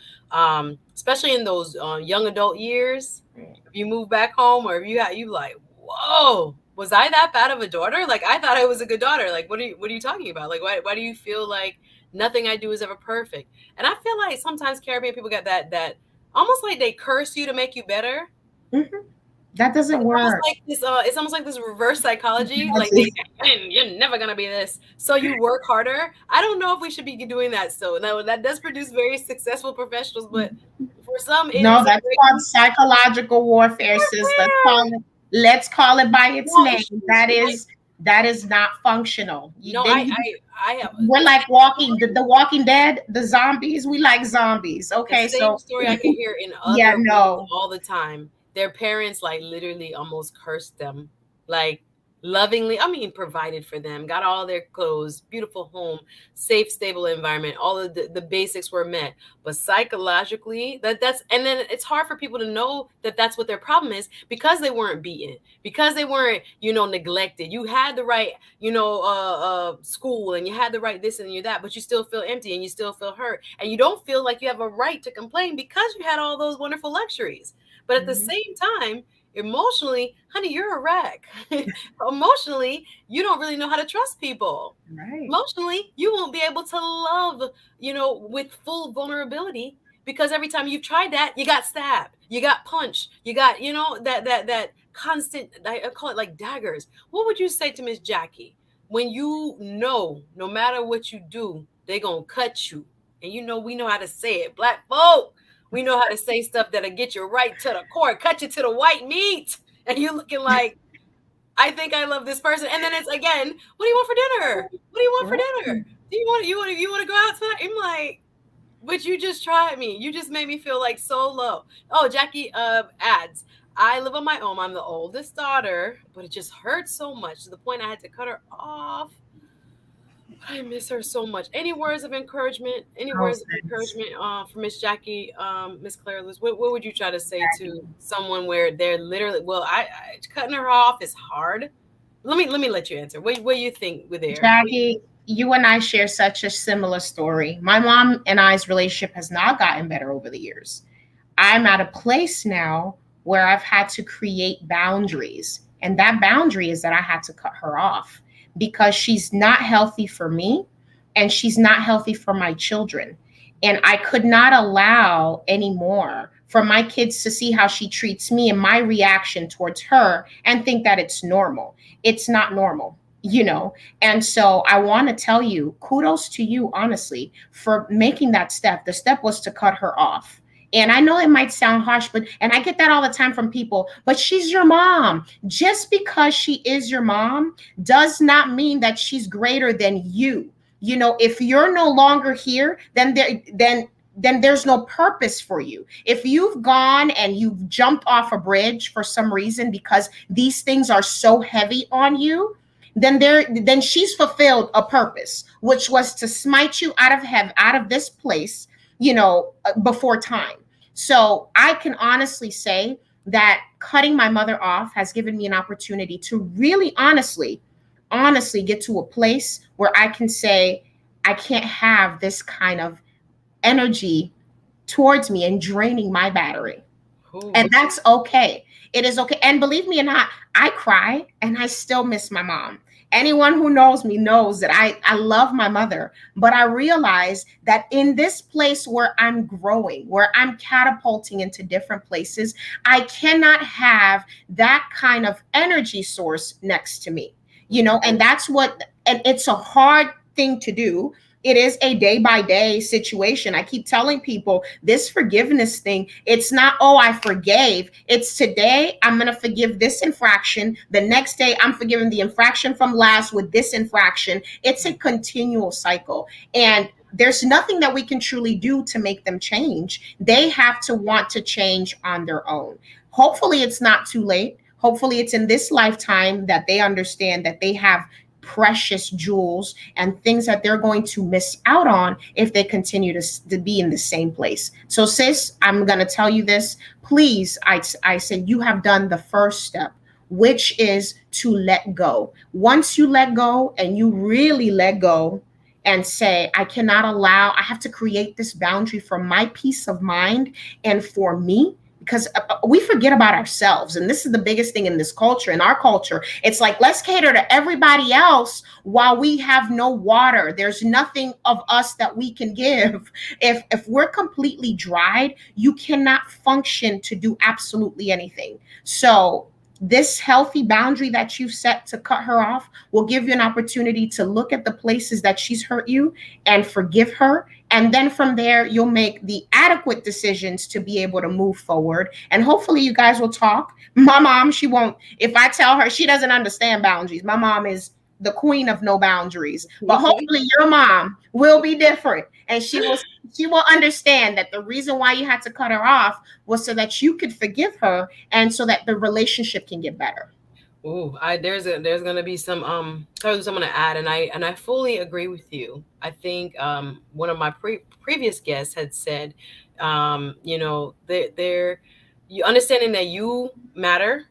especially in those young adult years. If you move back home, or if you like, whoa, was I that bad of a daughter? Like I thought I was a good daughter. Like what are you talking about? Like why do you feel like nothing I do is ever perfect? And I feel like sometimes Caribbean people got that almost like they curse you to make you better. Mhm. That doesn't It's almost work. like this. It's almost like this reverse psychology. That's Like it. you're never gonna be this, so you work harder. I don't know if we should be doing that. So no, that does produce very successful professionals, but for some, it No, is a that's great called psychological warfare, sis. warfare. Let's call it by its No, name. I, That is not functional. no, I have We're like the Walking Dead, the zombies. We like zombies. the Okay, same so story I can hear in yeah, other rooms no. all the time. Their parents like literally almost cursed them, like lovingly. I mean, provided for them, got all their clothes, beautiful home, safe, stable environment. All of the basics were met, but psychologically, that's and then it's hard for people to know that that's what their problem is because they weren't beaten, because they weren't neglected. You had the right school, and you had the right this and you that, but you still feel empty and you still feel hurt, and you don't feel like you have a right to complain because you had all those wonderful luxuries. But at the Mhm. same time, emotionally, honey, you're a wreck. Emotionally, you don't really know how to trust people. Right. Emotionally, you won't be able to love, with full vulnerability, because every time you've tried that, you got stabbed, you got punched, you got, that constant, I call it like daggers. What would you say to Miss Jackie when no matter what you do, they gonna cut you? And we know how to say it. Black folk, we know how to say stuff that'll get you right to the core, cut you to the white meat. And you're looking like, I think I love this person. And then it's again, what do you want for dinner? What do you want for Right. dinner? Do you want to go out tonight? I'm like, but you just tried me. You just made me feel like so low. Oh, Jackie adds, I live on my own. I'm the oldest daughter, but it just hurts so much to the point I had to cut her off. I miss her so much. Any words of encouragement? Any Oh, words of sis. encouragement for Miss Jackie, Miss Clariluz? What would you try to say to someone where they're literally? Well, I cutting her off is hard. Let me let you answer. What do you think with there? Jackie, you and I share such a similar story. My mom and I's relationship has not gotten better over the years. I'm at a place now where I've had to create boundaries. And that boundary is that I had to cut her off because she's not healthy for me and she's not healthy for my children. And I could not allow anymore for my kids to see how she treats me and my reaction towards her and think that it's normal. It's not normal, you know? And so I want to tell you, kudos to you, honestly, for making that step. The step was to cut her off. And I know it might sound harsh, but, and I get that all the time from people, but she's your mom. Just because she is your mom does not mean that she's greater than you. You know, if you're no longer here, then there's no purpose for you. If you've gone and you've jumped off a bridge for some reason because these things are so heavy on you, then she's fulfilled a purpose, which was to smite you out of heaven, out of this place, before time. So I can honestly say that cutting my mother off has given me an opportunity to really honestly get to a place where I can say I can't have this kind of energy towards me and draining my battery. Who? And that's okay. It is okay. And believe me or not, I cry and I still miss my mom. Anyone who knows me knows that I love my mother, but I realize that in this place where I'm growing, where I'm catapulting into different places, I cannot have that kind of energy source next to me, and and it's a hard thing to do. It is a day by day situation. I keep telling people this forgiveness thing, it's not, oh, I forgave. It's today I'm going to forgive this infraction. The next day I'm forgiving the infraction from last with this infraction. It's a continual cycle. And there's nothing that we can truly do to make them change. They have to want to change on their own. Hopefully, it's not too late. Hopefully, it's in this lifetime that they understand that they have precious jewels and things that they're going to miss out on if they continue to be in the same place. So, sis, I'm going to tell you this. Please, I say you have done the first step, which is to let go. Once you let go and you really let go, and say, I cannot allow, I have to create this boundary for my peace of mind and for me. Because we forget about ourselves. And this is the biggest thing in this culture, in our culture. It's like, let's cater to everybody else while we have no water. There's nothing of us that we can give. If we're completely dried, you cannot function to do absolutely anything. So this healthy boundary that you've set to cut her off will give you an opportunity to look at the places that she's hurt you and forgive her. And then from there, you'll make the adequate decisions to be able to move forward. And hopefully, you guys will talk. My mom, she won't, if I tell her, she doesn't understand boundaries. My mom is the queen of no boundaries. But hopefully, your mom will be different. And she will understand that the reason why you had to cut her off was so that you could forgive her and so that the relationship can get better. Ooh, there's gonna be some I'm gonna add, and I fully agree with you. I think one of my previous guests had said, there you understanding that you matter,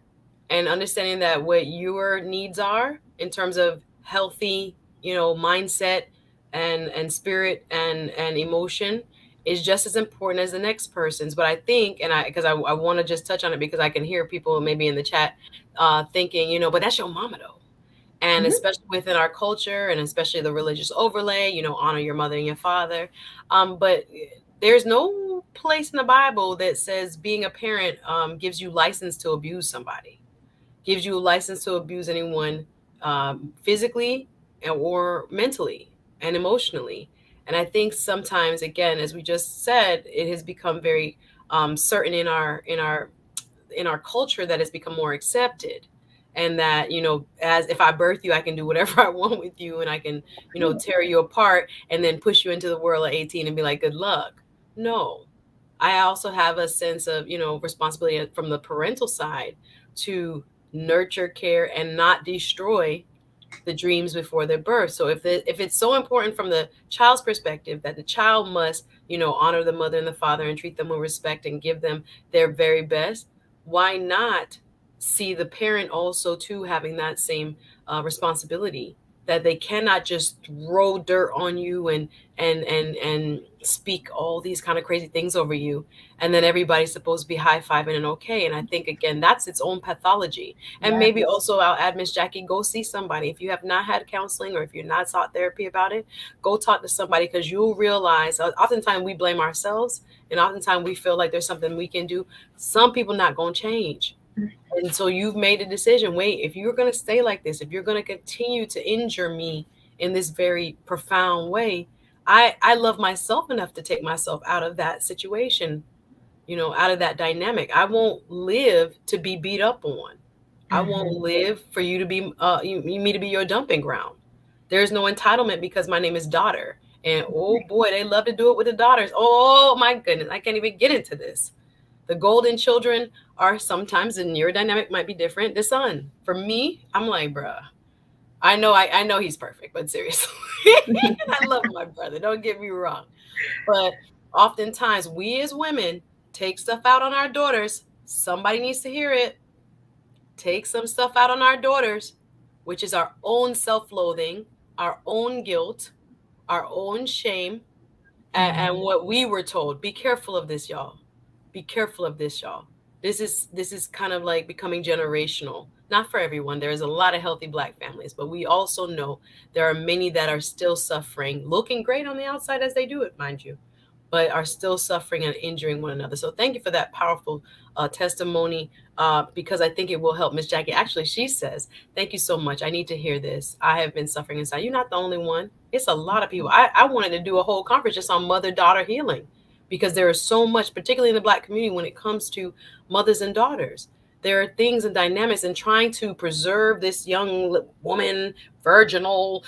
and understanding that what your needs are in terms of healthy, mindset and spirit and emotion is just as important as the next person's. But I think, and I want to just touch on it because I can hear people maybe in the chat thinking, but that's your mama though. And Mhm. especially within our culture and especially the religious overlay, honor your mother and your father. But there's no place in the Bible that says being a parent gives you license to abuse somebody, gives you a license to abuse anyone physically or mentally and emotionally. And I think sometimes, again, as we just said, it has become very certain in our culture that it's become more accepted, and that as if I birth you, I can do whatever I want with you, and I can tear you apart and then push you into the world at 18 and be like, good luck. No, I also have a sense of responsibility from the parental side to nurture, care, and not destroy the dreams before their birth. So if it's so important from the child's perspective that the child must, honor the mother and the father and treat them with respect and give them their very best, why not see the parent also too having that same responsibility, that they cannot just throw dirt on you and speak all these kind of crazy things over you, and then everybody's supposed to be high-fiving and okay. And I think, again, that's its own pathology. And Yeah. maybe also, I'll add, Miss Jackie, go see somebody. If you have not had counseling or if you're not sought therapy about it, go talk to somebody, because you'll realize oftentimes we blame ourselves, and oftentimes we feel like there's something we can do. Some people not going to change. And so you've made a decision. Wait, if you're going to stay like this, if you're going to continue to injure me in this very profound way, I love myself enough to take myself out of that situation, out of that dynamic. I won't live to be beat up on. I won't Mhm. live for you to be me to be your dumping ground. There's no entitlement because my name is daughter. And oh boy, they love to do it with the daughters. Oh my goodness, I can't even get into this. The golden children are sometimes, the neurodynamic might be different. The son, for me, I'm like, bruh. I know he's perfect, but seriously, I love my brother. Don't get me wrong. But oftentimes, we as women take stuff out on our daughters. Somebody needs to hear it. Take some stuff out on our daughters, which is our own self loathing, our own guilt, our own shame, and Mhm. what we were told. Be careful of this, y'all. Be careful of this, y'all. This is kind of like becoming generational. Not for everyone. There is a lot of healthy Black families, but we also know there are many that are still suffering, looking great on the outside as they do it, mind you, but are still suffering and injuring one another. So thank you for that powerful testimony, because I think it will help. Miss Jackie, actually, she says, thank you so much. I need to hear this. I have been suffering inside. You're not the only one. It's a lot of people. I wanted to do a whole conference just on mother-daughter healing, because there is so much, particularly in the Black community, when it comes to mothers and daughters. There are things and dynamics in trying to preserve this young woman, virginal,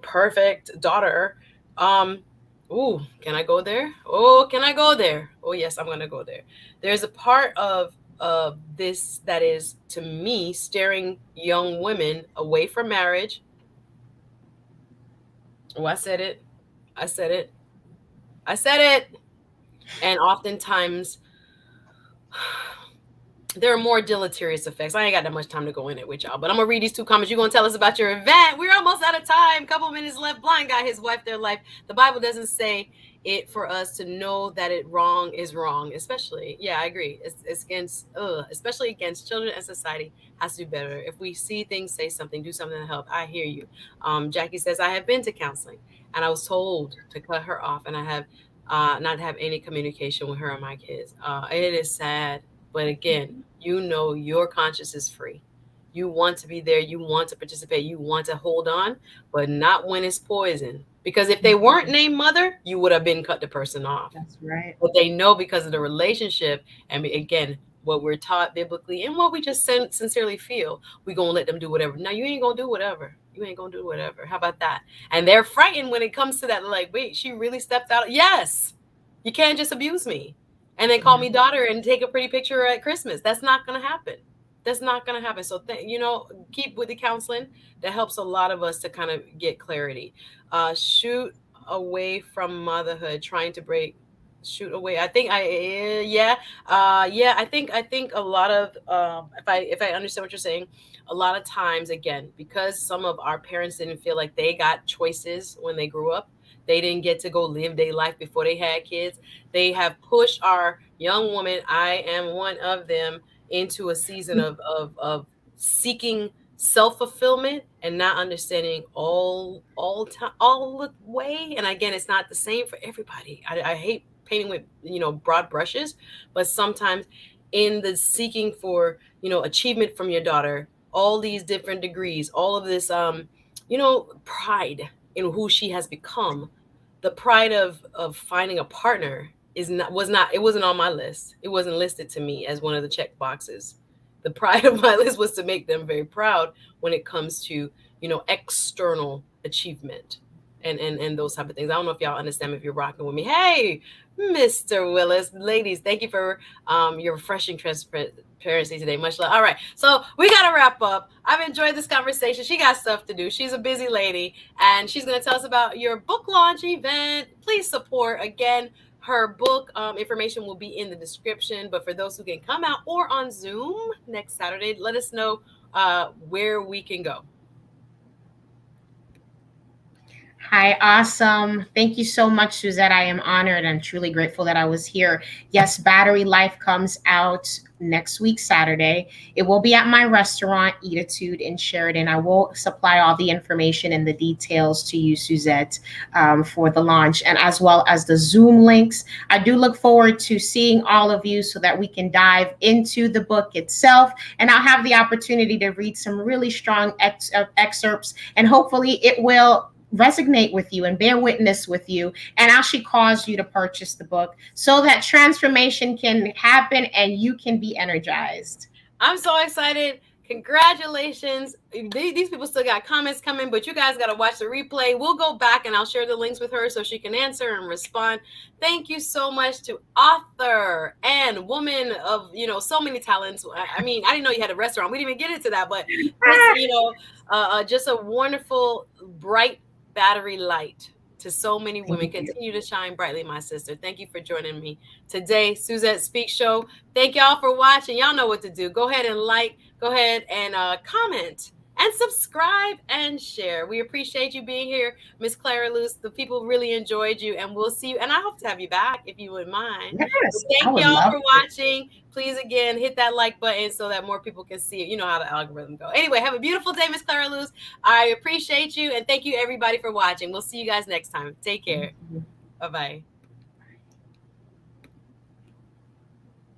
perfect daughter. Um, Ooh, can I go there? Oh, can I go there? Oh, yes, I'm gonna go there. There's a part of this that is, to me, steering young women away from marriage. Oh, I said it. I said it. I said it. And oftentimes there are more deleterious effects. I ain't got that much time to go in it with y'all, but I'm gonna read these two comments. You're gonna tell us about your event. We're almost out of time. Couple minutes left. Blind guy, his wife, their life. The Bible doesn't say it for us to know that it wrong is wrong, especially. Yeah, I agree. It's against, especially against children and society. Has to do better. If we see things, say something, do something to help. I hear you. Jackie says I have been to counseling and I was told to cut her off, and I have not have any communication with her and my kids. It is sad, but again, you know your conscience is free. You want to be there, you want to participate, you want to hold on, but not when it's poison. Because if they weren't named mother, you would have been cut the person off. That's right. But they know because of the relationship, and again, what we're taught biblically and what we just sincerely feel, we gonna let them do whatever. Now you ain't gonna do whatever. You ain't gonna do whatever. How about that? And they're frightened when it comes to that. Like, wait, she really stepped out. Yes, you can't just abuse me and then call Yeah. me daughter and take a pretty picture at Christmas. That's not gonna happen. That's not gonna happen. So keep with the counseling. That helps a lot of us to kind of get clarity. Shoot away from motherhood, trying to break shoot away. I think I yeah yeah I think a lot of if I understand what you're saying, a lot of times, again, because some of our parents didn't feel like they got choices when they grew up, they didn't get to go live their life before they had kids. They have pushed our young women, I am one of them, into a season of seeking self-fulfillment and not understanding all time all the way. And again, it's not the same for everybody. I hate painting with broad brushes, but sometimes in the seeking for achievement from your daughter, all these different degrees, all of this pride in who she has become, the pride of finding a partner is not was not it wasn't on my list. It wasn't listed to me as one of the check boxes. The pride of my list was to make them very proud when it comes to external achievement and those type of things. I don't know if y'all understand, if you're rocking with me. Hey, Mr. Willis, ladies, thank you for your refreshing transparency today. Much love. All right, so we gotta wrap up. I've enjoyed this conversation. She got stuff to do. She's a busy lady, and she's gonna tell us about your book launch event. Please support again. Her book information will be in the description. But for those who can come out or on Zoom next Saturday, let us know where we can go. Hi, awesome. Thank you so much, Suzette. I am honored and truly grateful that I was here. Yes, Battery Life comes out next week, Saturday. It will be at my restaurant, Eatitude in Sheridan. I will supply all the information and the details to you, Suzette, for the launch, and as well as the Zoom links. I do look forward to seeing all of you so that we can dive into the book itself. And I'll have the opportunity to read some really strong excerpts, and hopefully it will resonate with you and bear witness with you and actually cause you to purchase the book so that transformation can happen and you can be energized. I'm so excited. Congratulations. These people still got comments coming, but you guys got to watch the replay. We'll go back and I'll share the links with her so she can answer and respond. Thank you so much to author and woman of, so many talents. I mean, I didn't know you had a restaurant. We didn't even get into that, but just a wonderful, bright battery light to so many women. Continue to shine brightly, my sister. Thank you for joining me today. Suzette Speak Show. Thank y'all for watching. Y'all know what to do. Go ahead and go ahead and comment and subscribe and share. We appreciate you being here, Miss Clariluz. The people really enjoyed you, and we'll see you. And I hope to have you back if you wouldn't mind. Yes, I Thank would y'all love for watching. Please, again, hit that like button so that more people can see it. You know how the algorithm go. Anyway, have a beautiful day, Miss Clariluz. I appreciate you, and thank you, everybody, for watching. We'll see you guys next time. Take care. it. Bye-bye.